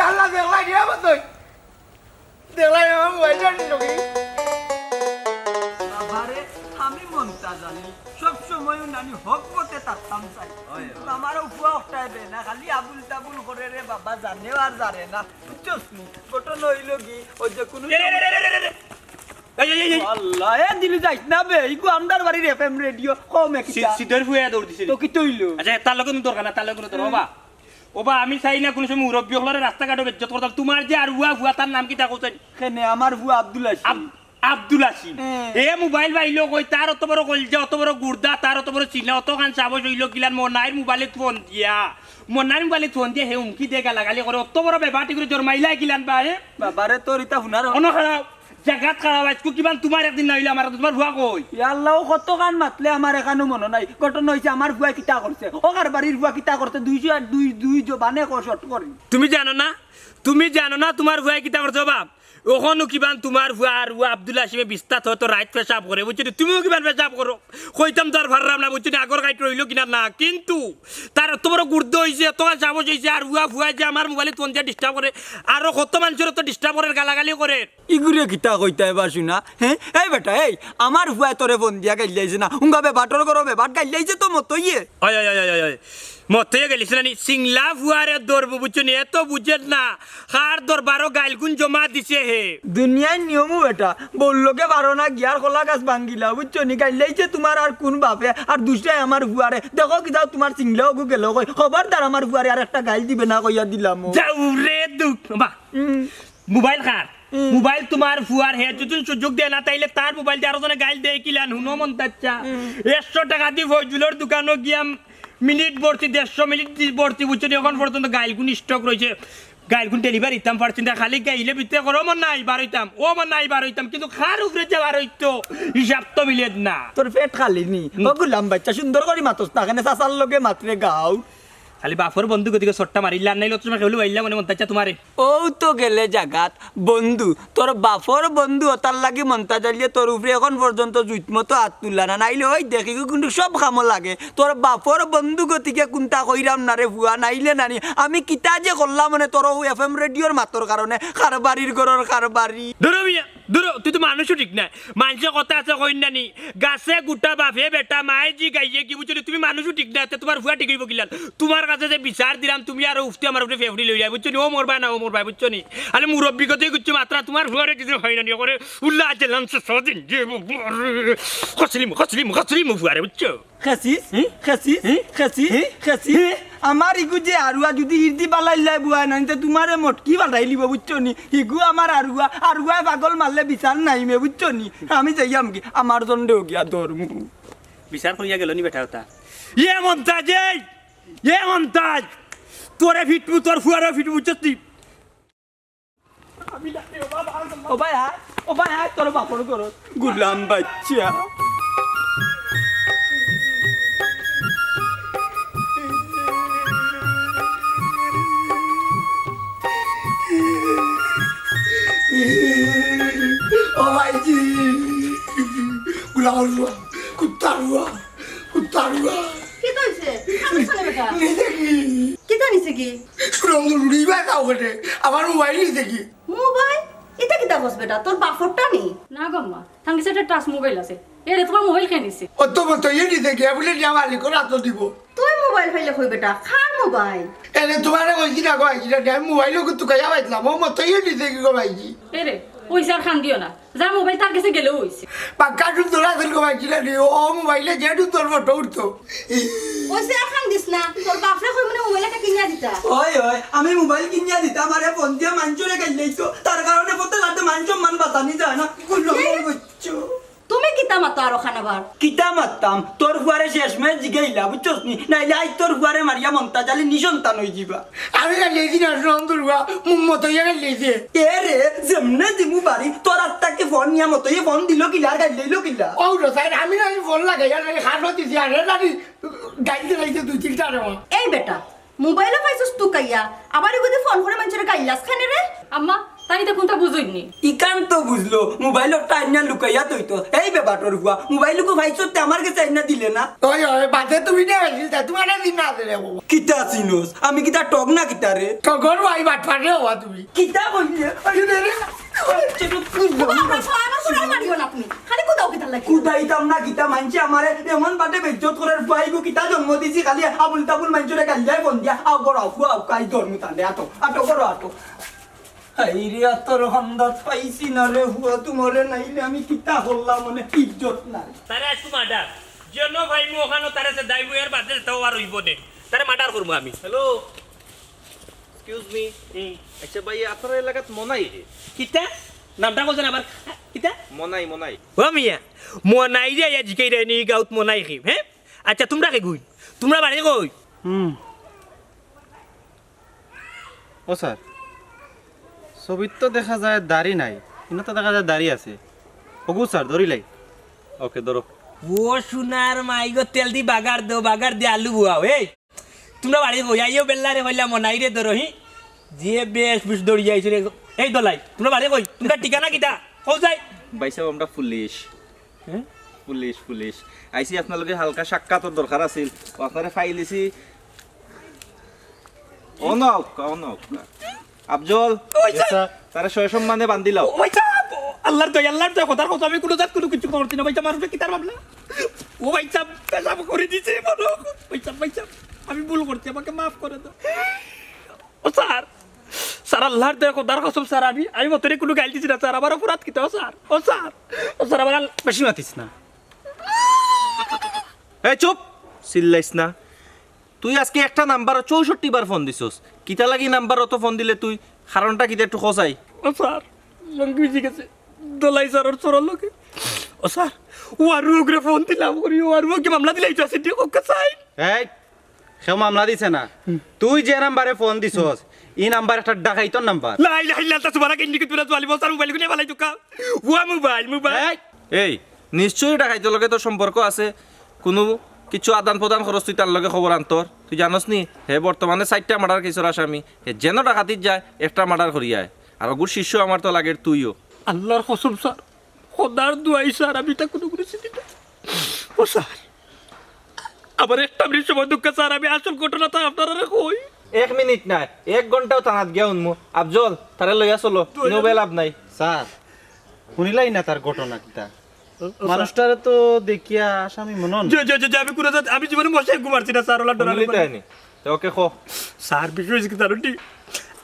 আল্লাহ দেখলাই রে এবার তুই দেখলাই আমার মোবাইল জানি নাকি বাবারে আমি মনটা জানি সব সময় নানি হক পথে তাতাম চাই আমার উপয়া ওটাই বে না খালি আবুল তাবুল করে রে বাবা জানে আর জানে না বুঝছস নি ঘটনা হইল কি ওই যে কোনো আল্লাহ এ দিলু যাইছ না বে ইগো আমদার বাড়ির এফএম রেডিও কম একটা সিধর ফুয়া দৌড় দিছে তো কি তইলো আচ্ছা তার লগে দরকার না তার লগে দরকার ওবা আমি চাই না কোনো সময় মুরব্বী হলরে রাস্তাঘাটে বেজ্জত করতাম তোমার যে আর ভুয়া তার নাম কি তা কোথায় কেনে আমার ভুয়া আব্দুল আসিফ আব্দুল আসিম এ মোবাইল বাইলো কই তার অত বড় কলজা অত বড় গুর্দা তার অত বড় চিনা অত খান সাবস হইল কিলান মনাইর মোবাইলে ফোন দিয়া মনাইর মোবাইলে ফোন দিয়ে হে উমকি দে গালাগালি করে অত বড় বেবাটি করে জরমাইলা কিলান বা হে বাবারে তোর ইতা হুনার অন খারাপ জাগাত খারাপ আজকে কিমান তোমার একদিন না হইলে আমার তোমার ভুয়া কই আল্লাহ কত গান মাতলে আমার এখানে মনে নাই ঘটনা হয়েছে আমার ভুয়া কিতা করছে ওকার বাড়ির ভুয়া কিতা করছে 200 আর 2 জবানে শর্ট করি তুমি জানো না তোমার ভুয়া কিতা করছো বাপ ওখানো কিমান তোমার ভুয়া আর আব্দুল আসিমে বিস্তার হয়তো রাইট পেশাব করে বুঝছি তুমিও কিমান পেশাব করো কইতাম তার ভাররাম না বুঝছি আগর গাইট রইল কিনা না কিন্তু তার এত বড় গুর্দ হয়েছে এত সাবস হয়েছে আর ভুয়া যে আমার মোবাইলে ফোন দিয়ে ডিস্টার্ব করে আরো কত মানুষের তো ডিস্টার্ব করে গালাগালি করে ইগুরে কিতা কইতা এবার শুনা হ্যাঁ এই বেটা এই আমার ভুয়া তোরে ফোন দিয়া গাইলাইছে না উঙ্গাবে বাটর করো বে বাট গাইলাইছে তো মত ইয়ে ওই মতে গেলিস না সিংলা ভুয়ারে দরব বুঝছো নি এত বুঝেন না হার দরবারও গাইলগুন জমা দিছে হে দুনিয়ার নিয়মও বেটা বললোকে পারো না গিয়ার কলা গাছ ভাঙ্গিলা বুঝছো নি গাইলাইছে তোমার আর কোন বাপে আর দুসরাই আমার ভুয়ারে দেখো কি যাও তোমার সিংলাও গু গেল কই খবরদার আমার ভুয়ারে আর একটা গাইল দিবে না কইয়া দিলাম যাও রে দুঃখ বা মোবাইল খার মোবাইল তোমার ফুয়ার হে যদি সুযোগ দেয় না তাইলে তার মোবাইল দিয়ে আরো জনে গাইল দেয় কিলান হুনো মন তাচ্চা 100 টাকা দিয়ে ফজলুর দোকানও গিয়াম মিনিট ভর্তি 150 মিনিট ভর্তি বুঝছো এখন পর্যন্ত গাইলগুন স্টক রয়েছে গাইলগুন ডেলিভারি দিতাম পারছি না খালি গাইলে ভিতরে করো মন নাই বার হইতাম কিন্তু খার উপরে যে বার হইতো হিসাব তো মিলে না তোর পেট খালি নি ও গুলাম বাচ্চা সুন্দর করে মাতস না কেন চাচার লগে মাত্রে গাও খালি বাফর বন্ধু গতিকে সট্টা মারিলাম নাই লোক কেউ বাইলাম মনে মন্তাচ্ছা তোমারে ও তো গেলে জাগাত বন্ধু তোর বাফর বন্ধু তার লাগি মন্তা জ্বালিয়ে তোর উপরে এখন পর্যন্ত জুইত মতো হাত তুললা না নাইলে ওই দেখি কিন্তু সব কামো লাগে তোর বাফর বন্ধু গতিকে কোনটা কইরাম না রে ভুয়া নাইলে নানি আমি কিতা যে করলাম মানে তোর এফএম রেডিওর মাতর কারণে খারবাড়ির ঘরের খারবাড়ি দূর তুই তো মানুষও ঠিক নাই মানুষের কথা আছে কই নানি গাছে গুটা বাফে বেটা মায়ে জি গাইয়ে কি বুঝছো তুমি মানুষও ঠিক নাই তোমার ভুয়া ঠিক হইব কিলান তোমার কাছে যে বিচার দিলাম তুমি আর উফতি আমার উপরে ফেফড়ি লই যাই বুঝছো ও মোর ভাই না ও মোর ভাই বুঝছো নি আরে মুরব্বী কথাই করছো মাত্রা তোমার ভুয়ারে কিছু হয় না করে উল্লাহ আছে লাঞ্চ সদিন যে খসলিম ভুয়ারে বুঝছো খাসি আমার ইগু যে আরুয়া যদি ইর্দি বালাইলাই বুয়া নাই তোমারে মটকি বালাই লিব বুঝছো নি ইগু আমার আরুয়া পাগল মারলে বিচার নাইমে বুঝছো নি আমি যাইয়াম কি আমার জন্ডেও গিয়া ধর্ম বিচার করিয়া গেল নি বেটা ওটা মন্তাজ তোরে ফিটবু তোর ফুয়ারে ফিটবু বুঝছো তুই ও ভাই তোর বাপর করো গুলাম বাচ্চা ও ভাইজি গুলাম কুত্তা রুয়া কি কইছে আমি শুনে বেটা নিতে কি কি জানিছে কি শুনো লুড়িবা কাও কেটে আমার মোবাইল নিতে কি মোবাইল এটা কি দাবস বেটা তোর বাফরটা নি না গম্মা থাঙ্গি সেটা টাচ মোবাইল আছে এরে তোমার মোবাইল খেয়ে নিছে অত মতো নিতে কি বলে নিয়া মালিক রাত দিব তুই মোবাইল ফাইলে কই বেটা খার মোবাইল এনে তোমারে কইছি না কইছি না মোবাইলও কিন্তু কাইয়া পাইছিলাম ও মতো নিতে কি গো ভাইজি এরে পয়সা আর খান দিও না যা মোবাইল তার কাছে গেলেও হইছে পাক্কা তোরা দিল গো ভাইজি না ও মোবাইলে যেটু তোর ফটো উঠতো ওইসে খান দিস না তোর বাপরে কই মানে মোবাইলটা কিনা দিতা ওই আমি মোবাইল কিনিয়া দিতাম আরে ফোন দিয়া মাঞ্চরে গাইলাইছো তার কারণে পথে লাতে মাঞ্চম মান বাতানি যায় না গুলো বুঝছো তুমি কিতা মাতো আরো খানাবার কিতা মারতাম তোর ফুয়ারে শেষ মেয়ে জিগাইলা বুঝছস নি নাইলে আই তোর ফুয়ারে মারিয়া মন্তা জালি নিসন্তান হই যাবা আমি গাইছি না নন্দুরবা মতো গাইছে এ রে যেমনে দিমু বাড়ি তোর আত্মাকে ফোন নিয়া মতো ফোন দিল কিলা আর গাইলাইলো কিলা ও রসাইন আমি না ফোন লাগাই আর হাত দিছি আর নানি গাইতে গাইতে দুই তিনটা রে এই বেটা মোবাইলে পাইছস তুই কাইয়া আবার এগুদি ফোন করে মানুষের গাইলাস খানে রে আম্মা তাই তো কোনটা বুঝইনি ইকান তো বুঝলো মোবাইল টাইনা লুকাইয়া তৈতো এই ব্যাপারটার হুয়া মোবাইলকে ভাইসতে আমার কাছে আইনা দিলে না ওই ওই বাদে তুমি না গেছিল তোমার দিন না দে বাবা কিতা চিনোস আমি কিতা টক না কিতা রে তখন ভাই বাট ফাটে হওয়া তুমি কিতা বললে কুদাইতাম না কিতা মানছে আমারে এমন বাটে বেজ্জত করার বাইগো কিতা জন্ম দিছি খালি আবুল তাবুল মানছরে গালিয়ায় বন দিয়া আও বড় আফু আও কাই ধর্ম তান্ডে আটো আটো করো আটো হাইরে আতর হন্দাত পাইছি না রে হুয়া তোমারে নাইলে আমি কিতা হল্লা মনে ইজ্জত নাই তারে আজকে মার্ডার যেন ভাই মু ওখানে তারে সে দাইবো এর বাদে তো আর হইব নে তারে মার্ডার করবো আমি হ্যালো এক্সকিউজ মি আচ্ছা ভাই আপনার এলাকাত মনাই রে কিতা নামটা কোন আবার কিতা মনাই মনাই ও মিয়া মনাই রে আজকে রে নি গাউত মনাই খিম হ্যাঁ আচ্ছা তোমরা কে গুই তোমরা বাড়ি কই ও স্যার ছবিত তো দেখা যায় দাড়ি নাই কিন্তু তো দেখা যায় দাড়ি আছে ওগু স্যার ধরিলাই ওকে ধরো ও সোনার মাইগো তেল দি বাগার দে আলু বুয়াও এই তোমরা বাড়ি কই আইও বেল্লারে হইলা মনাই রে ধরহি যে বেশ দৌড়ি যাইছে রে এই দলাই তোমরা বাড়ি কই তোমরা ঠিকানা কিটা কও যাই ভাই সাহেব আমরা পুলিশ হ্যাঁ পুলিশ আইসি আপনাদের হালকা সাক্ষাতের দরকার আছিল আপনারা ফাইলিছি অনক আফজল তারা সয় সম্মানে বান্ধিলাও ওইটা আল্লাহর দয় কথার কথা আমি কোনো জাত কোনো কিছু করতে না ভাইটা মারবে কি তার ভাবলা ও ভাইটা পেশাব করে দিছে বলো ভাইটা আমি ভুল করছি আমাকে মাফ করে দাও ও স্যার আল্লাহর দয় কথার কসম স্যার আমি মতরে কোনো গাইল দিছি না স্যার আমার অপরাধ কি তো স্যার আমার বেশি মাতিস না এই চুপ চিল্লাইস না তুই আজকে একটা নাম্বার 64 বার ফোন দিছস কিতা লাগি নাম্বার অত ফোন দিলে তুই কারণটা কিতা একটু খোঁজাই ও স্যার লঙ্গি জি গেছে দলাই স্যার ওর চোর লোকে ও স্যার ও আর ওগরে ফোন দিলাম করি ও আর ওকে মামলা দিলাই তো আছে ওকে চাই এই সেও মামলা দিছে না তুই যে নাম্বারে ফোন দিছস এই নাম্বার একটা ডাকাইতর নাম্বার লাই তা তোমার কেন কি তুই তোয়ালি বসার মোবাইল কোনে বালাই তুকা ও মোবাইল এই নিশ্চয়ই ডাকাইতর লগে তোর সম্পর্ক আছে কোনো কিছু আদান প্রদান খরচ তুই তার লগে খবর আনতর তুই জানস নি হে বর্তমানে 4টা মার্ডার কেসের আসামি হে যেন ডাকাতিত যায় একটা মার্ডার করিয়ায় আর ওগুর শিষ্য আমার তো লাগের তুইও আল্লাহর কসম স্যার খোদার দুয়াই স্যার আমি তা কোনো কিছু দিতে ও স্যার আবার একটা মিনিট সময় দুঃখ স্যার আমি আসল ঘটনাটা আপনারা কই 1 মিনিট না 1 ঘন্টাও টানাত গিয়া উনমু আফজল তারে লইয়া চলো নোবেল লাভ নাই স্যার শুনিলাই না তার ঘটনা কিতা মানুষটারে তো দেখিয়া আসামি মনন যে আমি কোনো আমি জীবনে মশাই ঘুমাচ্ছি না স্যার ওলা শুনিলি ওকে খো স্যার বিষয় কি তার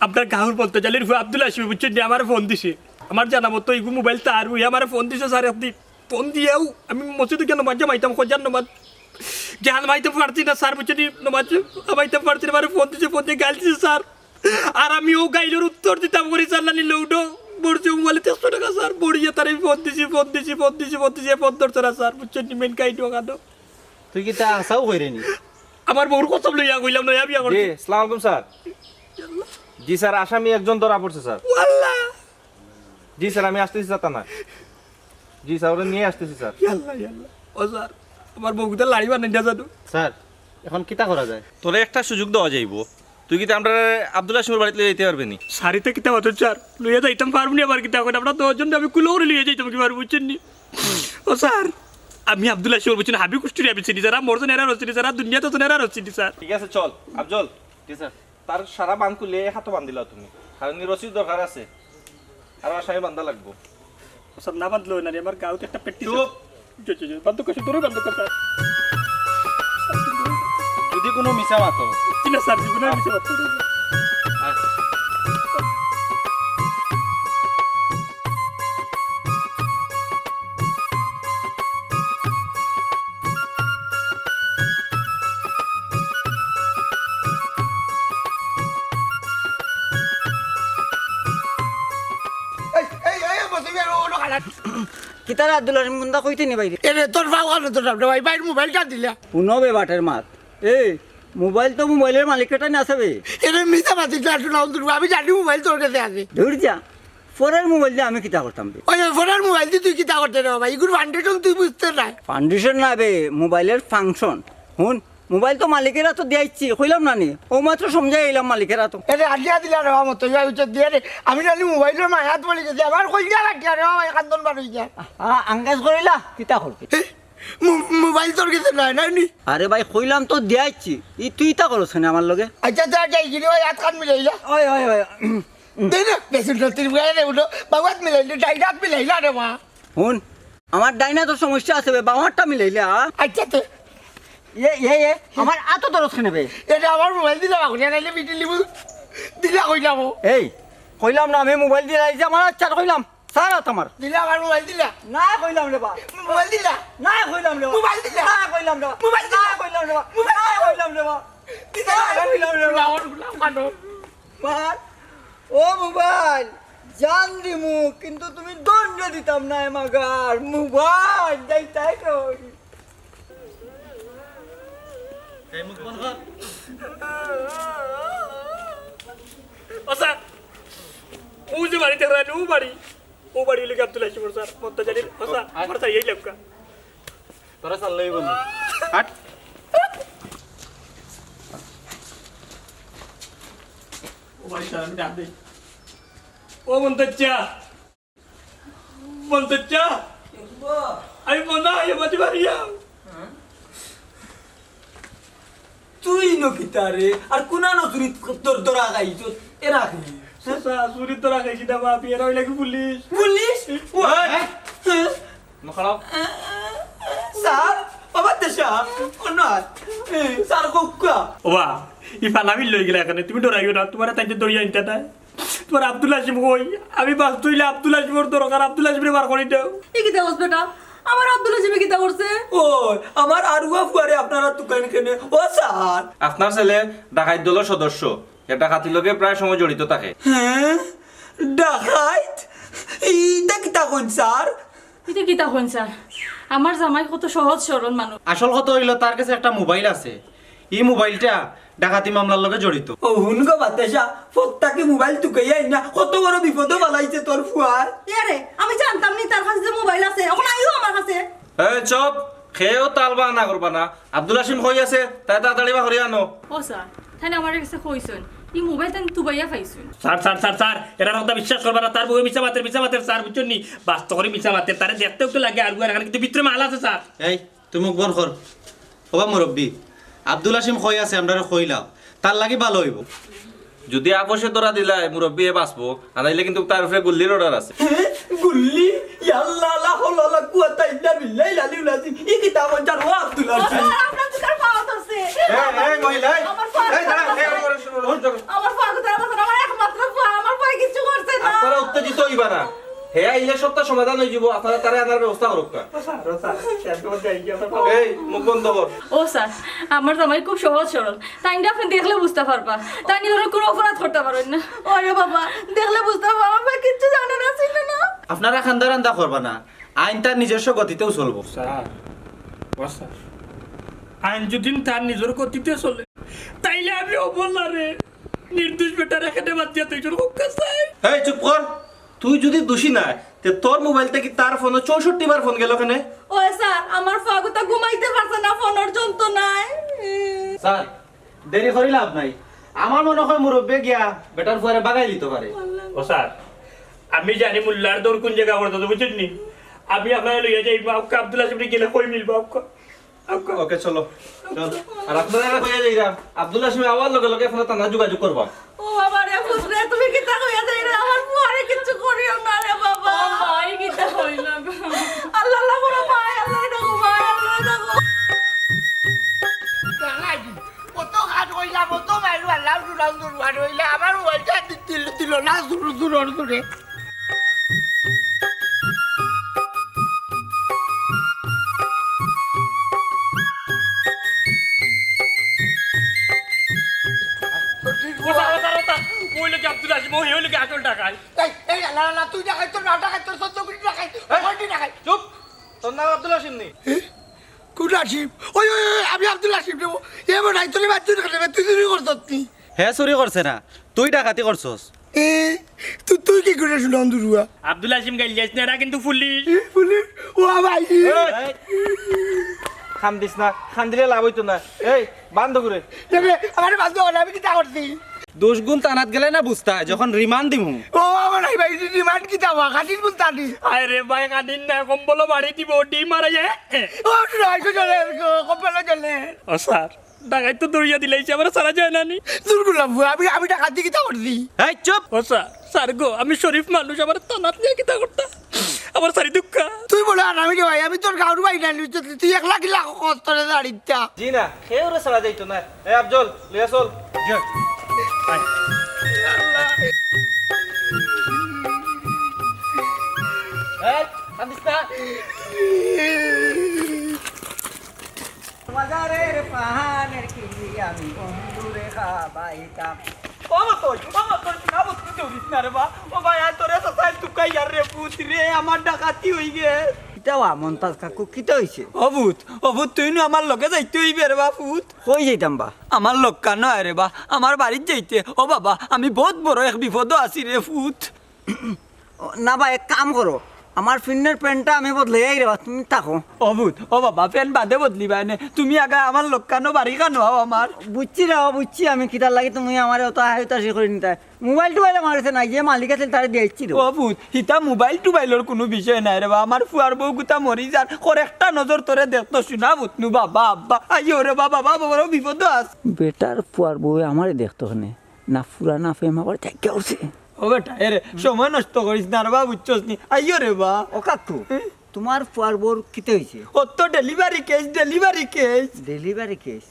আপনার গাঁর বলতে চালিয়ে আব্দুল আসবে বুঝছেন আমার ফোন দিছে আমার জানা মতো এই মোবাইল তার আমার ফোন দিছে স্যার আপনি ফোন দিয়েও আমি মসজিদে কেন মাঝে মাইতাম খোঁজার নমাজ জাহান মাইতে পারছি না স্যার বুঝছেন নমাজ মাইতে পারছি না আমার ফোন দিয়ে গাল দিছে স্যার আর আমি ও গাইলের উত্তর দিতাম করি স্যার না নিলে উঠো বলছে মোবাইলে 300 টাকা স্যার বড়িয়ে তার আমি ফোন দিছি ফোন ধরছে না স্যার বুঝছেন মেন কাইটো কাঁদো তুই কি তা আসাও হইরেনি আমার বউর কসম লইয়া কইলাম না আমি জি আসসালামু আলাইকুম স্যার জি স্যার আসামি একজন ধরা পড়ছে স্যার আল্লাহ জি স্যার আমি আসতেছি স্যার না জি স্যার ওরা নিয়ে আসতেছি স্যার আল্লাহ ও স্যার আমার বউটা লাড়ি বানাই না জানো স্যার এখন কিতা করা যায় তোরে একটা সুযোগ দেওয়া যাইব তুই কি আমরা আব্দুল আসিমের বাড়িতে যেতে পারবি নি সারিতে কিতা হতো স্যার লইয়া যাইতাম পারবো না আবার কিতা করে আমরা 10 জন আমি কুলো করে লইয়া যাইতাম কি পারবো বুঝছেন নি ও স্যার আমি আব্দুল আসিম বুঝছেন হাবি কুষ্টির আমি চিনি স্যার মোর জন্য এরা রচ্ছিনি স্যার দুনিয়াতে তো এরা রচ্ছিনি স্যার ঠিক আছে চল আফজল জি স্যার তার সারা বান খুলে হাতও বান্ধিলা তুমি কারণ রসিদ দরকার আছে আর আসামি বান্ধা লাগবো স্যার না বাঁধলো না আমার গাঁতে একটা পেটি বন্ধ করছে তোর বন্ধ কর স্যার যদি কোনো মিছা মাতো চিনা স্যার জীবনে মিশে বাত কিতার আব্দুল আসিম কোনটা কইতে নি বাইরে এরে তোর বাবা তোর ভাই ভাই মোবাইল কাট দিলা পুনো বে বাটের মাত এই মোবাইল তো মোবাইলের মালিকটা না আছে এরে মিছা মাতি ক্লাস না আমি জানি মোবাইল তোর কাছে আছে ধর যা ফোনের মোবাইল দিয়ে আমি কিতা করতাম বে ওই ফোনের মোবাইল দিয়ে তুই কিতা করতে রে বাবা এগুলো ফাউন্ডেশন তুই বুঝতে না ফাউন্ডেশন না বে মোবাইলের ফাংশন হুন মোবাইল তো মালিকেরা তো দিয়েছি কইলাম না নি ও মাত্র সমঝাই এলাম মালিকেরা তো এটা আটিয়া দিলা রে মতো যাই উচ্চ দিয়ে রে আমি জানি মোবাইলের মায়াত বলি গেছি আমার কইলা আটিয়া রে ভাই কান্দন বার হই যায় আঙ্গাজ করিলা কিতা করবি মোবাইল তোর কিছু নাই নাই নি আরে ভাই কইলাম তো দিয়েছি তুই তা করছ না আমার লগে আচ্ছা যা যাই গিরি ভাই হাত কান মিলাইলা ওই ওই ওই দে না বেশি তিন গায়ে রে উঠো বাবাত মিলাইলে ডাইরাত মিলাইলা রে মা শুন আমার ডাইনা তো সমস্যা আছে বে বামারটা মিলাইলে আচ্ছা তো আমার এত দরজ কেন বে এটা আমার মোবাইল দিলা বাগুনিয়া নাইলে বিটি লিবু দিলা কই যাবো এই কইলাম না আমি মোবাইল দিয়ে আইছি আমার আচ্ছা কইলাম স্যার তোমার দিলা আমার মোবাইল দিলা না কইলাম রে বা মোবাইল দিলা না কইলাম রে মোবাইল দিলা না কইলাম রে মোবাইল না দিলা কইলাম রে মোবাইল না কইলাম রে বা দিলা কইলাম রে আমার গুলাম কাটো মার ও মোবাইল জান দিমু কিন্তু তুমি দণ্ড দিতাম না আমাগার মোবাইল যাইতাই কই এই মুখ বন্ধ কর স্যার ও যে বাড়িতে রানি ও বাড়ি লিখে আব্দুল হাসিম স্যার মন্তা জানি স্যার আমার স্যার এই লেখা তোরা চাললেই বন্ধু আট ও বাড়ি স্যার আমি ডাক দেই ও মন্তাচ্চা আমি মনাই বাড়ি বাড়িয়া তুই নকিতা রে আর কুনানো চুরি তোর দরা গাইছ এরা কি স্যার চুরি তো রাখাইছি না বাপি এরা হইলে কি পুলিশ পুলিশ নখাড়াও স্যার বাবা দেশা অনাথ স্যার কোকা ওবা ই ফালামি লই গেলা এখানে তুমি ডরাইও না তোমার তাই দরিয়া আনতে না তোমার আব্দুল হাসিম কই আমি বাস তুইলে আব্দুল হাসিমের দরকার আব্দুল হাসিমের বার করে দাও ই কিতা করছ বেটা আমার আব্দুল হাসিমে কিতা করছে ও আমার আরুয়া ফুয়ারে আপনারা দোকান কেনে ও স্যার আপনার ছেলে ডাকাত দলের সদস্য এটা ডাকাতির লগে প্রায় সময় জড়িত থাকে হ্যাঁ ডাকাইত এইটা কিতা কোন স্যার এটা কিতা হইন স্যার আমার জামাই কত সহজ সরল মানুষ আসল কথা হইলো তার কাছে একটা মোবাইল আছে এই মোবাইলটা ডাকাতি মামলার লগে জড়িত ও হুনগো বাতাসা ফত্তাকে মোবাইল তুকাইয়া না কত বড় বিপদ বালাইছে তোর ফুয়ার আরে আমি জানতাম নি তার কাছে যে মোবাইল আছে এখন আইও আমার কাছে এই চপ খেয়েও তালবা না করবা না আব্দুল হাসিম কই আছে তাই তাড়াতাড়ি বা হরিয়া আনো ও স্যার তাই আমার কাছে কইছেন এই মোবাইল তাই তুবাইয়া পাইছেন স্যার এরা কথা বিশ্বাস করবা না তার বউ মিছা মাতের স্যার বুঝছেন নি বাস্তব করে মিছা মাতের তারে দেখতেও তো লাগে আর এখানে কিন্তু ভিতরে মাল আছে স্যার এই তুই মুখ বন্ধ কর ওবা মুরব্বী আব্দুল হাসিম কই আছে আমরা কইলাম তার লাগি ভালো হইব যদি আপসে তোরা দিলাই মুরব্বী বাঁচবো আনাইলে কিন্তু তার উপরে গুল্লির অর্ডার আছে গুল্লি ইয়াল্লা লা হলা কুয়াতা ইল্লা বিল্লাহি লালি লাজি ই কিতা মঞ্জার ও আব্দুল হাসিম আপনার দোকান পাওয়া আছে এই মহিলা আমার ফাঁক এই দাঁড়া এই করে শুনো আমার ফাঁক আমার একমাত্র ফাঁক আমার ভাই কিছু করছে না আপনারা উত্তেজিত হইবা না হে আইলে সবটা সমাধান হয়ে যাব আপনারা তারে আনার ব্যবস্থা করুক এই মুখ বন্ধ কর ও স্যার আমার জামাই খুব সহজ সরল তাই আপনি দেখলে বুঝতে পারবা তাই নিয়ে কোনো অপরাধ করতে পারেন না ওরে বাবা দেখলে বুঝতে পারবো আমার ভাই কিচ্ছু জানে না ছিল না আপনারা খান্দারান্দা করবা না আইন তার নিজস্ব গতিতেও চলবো স্যার আইন যদি তার নিজের গতিতে চলে তাইলে আমি অবলা রে নির্দোষ বেটার এখানে বাদ দিয়া তুই খুব কাছাই এই চুপ কর তুই যদি দোষী না তে তোর মোবাইল থেকে তার ফোনে 64 বার ফোন গেল ওখানে ও স্যার আমার ফাগুতা ঘুমাইতে পারছে না ফোনের যন্ত্রণায় স্যার দেরি করি লাভ নাই আমার মনে হয় মুরব্বী গিয়া বেটার ফুয়ারে বাগাই দিতে পারে ও স্যার আমি জানি মোল্লার দৌড় কোন জায়গা পড়তো বুঝছেন নি আমি আপনার লইয়া যাই আপকা আব্দুল হাসিম গেলে কই মিলবো আপকা ওকে চলো চল আর আপনারা কইয়া যাইরা আব্দুল হাসিম আওয়াজ লগে লগে ফোনে তানা যোগাযোগ করবা ও বাবা রে ফুসরে তুমি কি তা কইয়া যাই রে আমার ফুয়ারে কিছু করিও না রে বাবা ভাই কিতা হইল আল্লাহ আল্লাহ করে ভাই আল্লাহ ডাকো ভাই আল্লাহ ডাকো কত হাত হইলা কত মাইরু আল্লাহ দুরান দুরান হইলা আমার মোবাইলটা দিল না দূরে ওইলে কি আব্দুল হাসিম ওই হইলে কি আসল টাকায় এই আল্লাহ তুই দেখাই তোর না দেখাই তোর 14 কোটি দেখাই কোটি দেখাই চুপ তোর নাম আব্দুল হাসিম নি কোন হাসিম ওই আমি আব্দুল হাসিম দেব এমন নাই তোর বাচ্চা দেখাবে তুই চুরি করছিস তুই হ্যাঁ চুরি করছে না তুই ডাকাতি করছস তুই কি করে শুনান দুরুয়া আব্দুল হাসিম গাইল যাইছ না এরা কিন্তু পুলিশ পুলিশ ও ভাই খান দিস না খান দিলে লাভ হইতো না এই বান্ধ করে আমার বান্ধব আমি কিতা করছি দোষ গুণ টানাত গেলে না বুঝতা যখন রিমান্ড দিমু ও আমার ভাই ডিমান্ড কিতা হওয়া খাটির বুঝতানি আরে ভাই কাটিন না কম্বল বাড়ি দিব ডিম মারা যায় ও রাইছো চলে কপাল চলে ও স্যার ডাকাই তো দড়িয়া দিলাইছে আমার সারা যায় না নি দুর্গুলাম আমি টাকা দিয়ে কিতা করছি এই চুপ ও স্যার গো আমি শরীফ মানুষ আমার তানাত নিয়ে কিতা করতা আমার সারি দুঃখ তুই বলে আর আমি ভাই আমি তোর গাঁর ভাই না তুই 1 লাখ কষ্ট রে দাঁড়িটা জি না খেয়ে সারা যাইতো না এই আফজল লিয়া চল এই খান দিস না বাজারের পাহানের কিলি আমি বন্ধুরে খাবাইতাম আমার ডাকাতি হই গে কিতাবা মন্তাজ কাকু কিতা হইছে অভূত তুই নু আমার লগে যাইতে হইবে রে বা ফুত কই যাইতাম বা আমার লক্কা নয় রে বা আমার বাড়ির যাইতে ও বাবা আমি বহুত বড় এক বিপদ আছি রে ফুত না বা এক কাম করো আমার ফিন্নের প্যান্টটা আমি বদলে যাই রে বা তুমি থাকো অভূত ও বাবা ফ্যান বাদে বদলিবা নে তুমি আগা আমার লক্কানো বাড়ি কানো আমার বুঝছি রে বুঝছি আমি কিতার লাগি তুমি আমার অত আয়তাশি করে নিতে মোবাইল টোবাইল মারিছে না যে মালিক আছে তারে দিয়েছি রে অভূত হিতা মোবাইল টোবাইলের কোনো বিষয় নাই রে বা আমার ফুয়ার বউ গুতা মরি যার ওর একটা নজর তোরে দেখতো শুনা বুতনু বাবা আব্বা আইও রে বাবা বাবা বড় বিপদ আস বেটার পুয়ার বউ আমারে দেখতো ওখানে না ফুরা না ফেম আবার থেকে উঠছে ও বেটা এরে সময় নষ্ট করিস না রে বা বুঝছস নি আইও রে বা ও কাকু তোমার পুয়ার বউর কিতে হইছে ও তো ডেলিভারি কেস ডেলিভারি কেস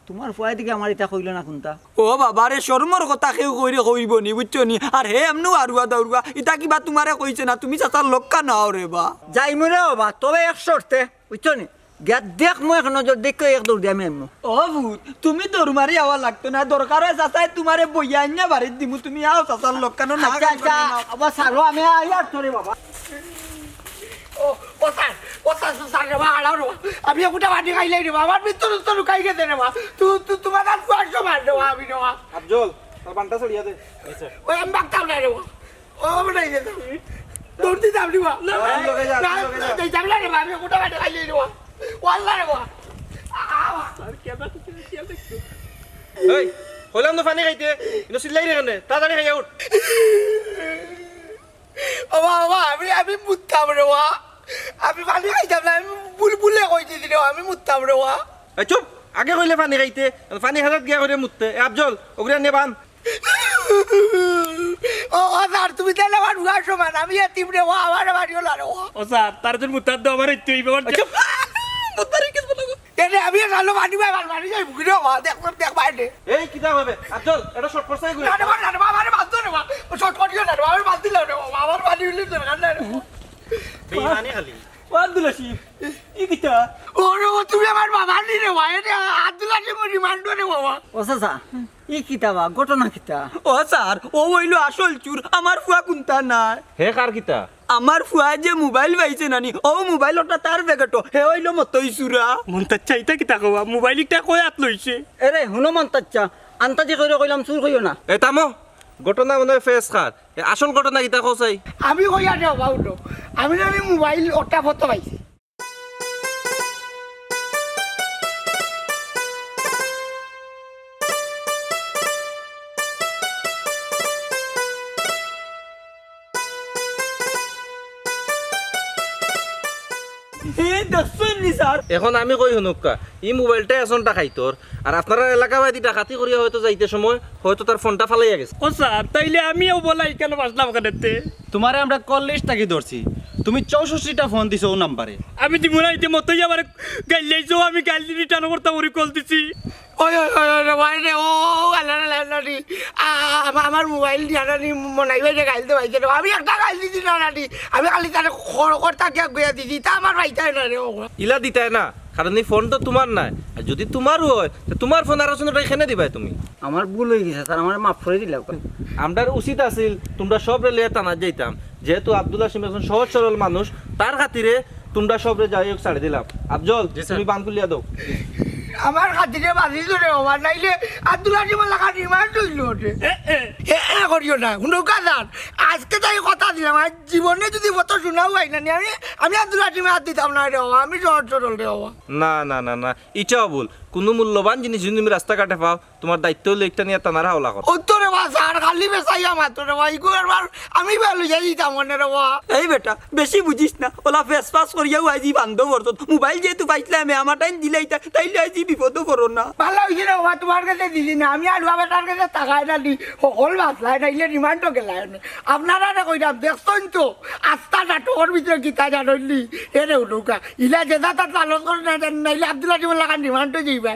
তোমার ফুয়াই দিকে আমার এটা কইল না কোনটা ও বাবা রে শর্মর কথা কেউ কইরে কইব নি বুঝছো নি আর হে এমনু আরুয়া দাউরুয়া ইটা কিবা তোমারে কইছে না তুমি চাচার লক্কা নাও রে বা যাই মরে বা তবে এক শর্তে বুঝছো নি গিয়া দেখ মই এখন নজর দেখো এক দৌড় দিয়ে আমি এমন ও ভূত তুমি তোর মারি আওয়া লাগতো না দরকার হয় চাচাই তোমারে বইয়া আইনা বাড়ির দিমু তুমি আও চাচার লক্কানো না আচ্ছা আচ্ছা আবার সারো আমি আইয়ার তোরে বাবা আমি একটা বাটি খাইলাই রে আমার মৃত্যু তোর খাই গেছে রে মা তোমার আর কুয়াশো মার দেবো আমি নেওয়া আফজল তোর বানটা ছড়িয়া দে ওই আমি বাগতাম না রে ও নাই যেত দৌড় দিতে আপনি বা যাবি না রে আমি একটা বাটি খাইলাই রে ও আল্লাহ রে বা এই হইলাম তো পানি খাইতে কিন্তু চিল্লাই রে কেন তাড়াতাড়ি খাইয়া উঠ ও বাবা আমি মুততাম রে ওয়া আমি পানি খাইতাম না আমি বুলবুলে কইতেছি রে আমি মুততাম রে ওয়া এই চুপ আগে কইলে পানি খাইতে পানি খাইতে গিয়া করে মুততে এ আফজল ওগুলা নে বান ও স্যার তুমি তাহলে আমার ভুয়ার সমান আমি এতিম রে ওয়া আমার বাড়ি হলো রে ওয়া ও স্যার তার জন্য মুতার দাও আমার ইত্তু হইবে মুতারি কিস বলো এনে আমি ভালো পানি পাই ভালো পানি যাই বুকি রে ওয়া দেখ বাইরে এই কিটা হবে আফজল এটা শর্ট করছাই কই না রে বাবা আরে বাদ দে রে বাবা শর্ট করিও না রে বাবা বাদ দিল রে বাবা আমার পানি হইলে তো না রে বেইমানি খালি আব্দুল আসিফ ই কিটা ওরে ও তুমি আমার বাবা নি রে ভাই রে আব্দুল আসিফ রিমান্ড রে বাবা ও চাচা ই কিতাবা ঘটনা কিতা ও স্যার ও হইলো আসল চুর আমার ফুয়া কুন্তা না হে কার কিটা আমার ফুয়া যে মোবাইল পাইছে নানি ও মোবাইল ওটা তার ব্যাগেটো হে হইলো মতই সুরা মন্তাজ চাইতা কিতা কওয়া মোবাইলটা কই হাত লইছে এরে হুনো মন্তাচ্চা আন্তাজি কইরে কইলাম চুর কইও না এ তামো ঘটনা মনে হয় ফেস খার আসল ঘটনা কিটা কসাই আমি কইয়া দেও বাউটো আমি মোবাইল ওটা ফটো পাইছি এখন আমি কই শুনুকা ই মোবাইলটা এসনটা খাইতর আর আপনারা এলাকা বাদি ডাকাতি করিয়া হয়তো যাইতে সময় হয়তো তার ফোনটা ফালাইয়া গেছে ও স্যার তাইলে আমিও বলাই কেন বাসলাম কানেতে তোমারে আমরা কল লিস্টটাকে ধরছি তুমি 64টা ফোন দিছো ও নাম্বারে আমি দিমুনা ইতে মতই আমার গাইলাইছো আমি গাইল রিটার্ন করতে ওরি কল দিছি ওই ভাই রে ও আল্লাহ রে আমার মোবাইল জানানি মনাই ভাই গাইলতে পাইছে রে আমি একটা গাইল দিছি না নানি আমি খালি তারে খড়কর্তা কে গয়া দিছি তা আমার ভাইটাই না রে ও ইলা দিতাই না কারণ এই ফোন তো তোমার নাই আর যদি তোমারও হয় তো তোমার ফোন আর আসলে এখানে দিবাই তুমি আমার ভুল হয়ে গেছে স্যার আমার মাফ করে দিলাও আমরার উচিত আছিল তোমরা সব রে লিয়া টানা যাইতাম যেহেতু আব্দুল হাসিম একজন সহজ সরল মানুষ তার খাতিরে তোমরা সব রে যাই হোক ছাড়ে দিলাম আফজল তুমি বান খুলিয়া দাও আমার খাতিরে বাঁধিল রে বাবা নাইলে আব্দুল আজিম লাগা রিমান্ড হইল রে করিও না শুনো কাজান আজকে তাই কথা দিলাম আজ জীবনে যদি মতো শোনাও হয় না আমি আব্দুল আজিমে হাত দিতাম না রে বাবা আমি সহজ সরল রে বাবা না না না না ইটাও ভুল কোনো মূল্যবান জিনিস যদি তুমি রাস্তাঘাটে পাও তোমার দায়িত্ব হলো একটা নিয়ে তানারা হাওলা কর উত্তরে বা স্যার খালি বেসাইয়া মাত্র রে বাবা ইগো একবার আমি ভালো যাই দিতাম মনে রে বাবা এই বেটা বেশি বুঝিস না ওলা ফেস পাস করিয়াও আইজি বান্ধব করতো মোবাইল যেহেতু পাইছিলাম আমি আমার টাইম দিলেই তাইলে আইজি বিপদও করো না ভালো হয়েছে রে বাবা তোমার কাছে দিলি না আমি আর বাবাটার কাছে টাকায় না দি সকল বাসলাই নাইলে রিমান্ডও গেলাই আপনারা কইরাম দেখছেন তো আস্থা নাটকের ভিতরে গীতা জানলি এরে উঠুকা ইলা যেটা তার লালন করে না নাইলে আব্দুল আজিম লাগান রিমান্ডও যাইবা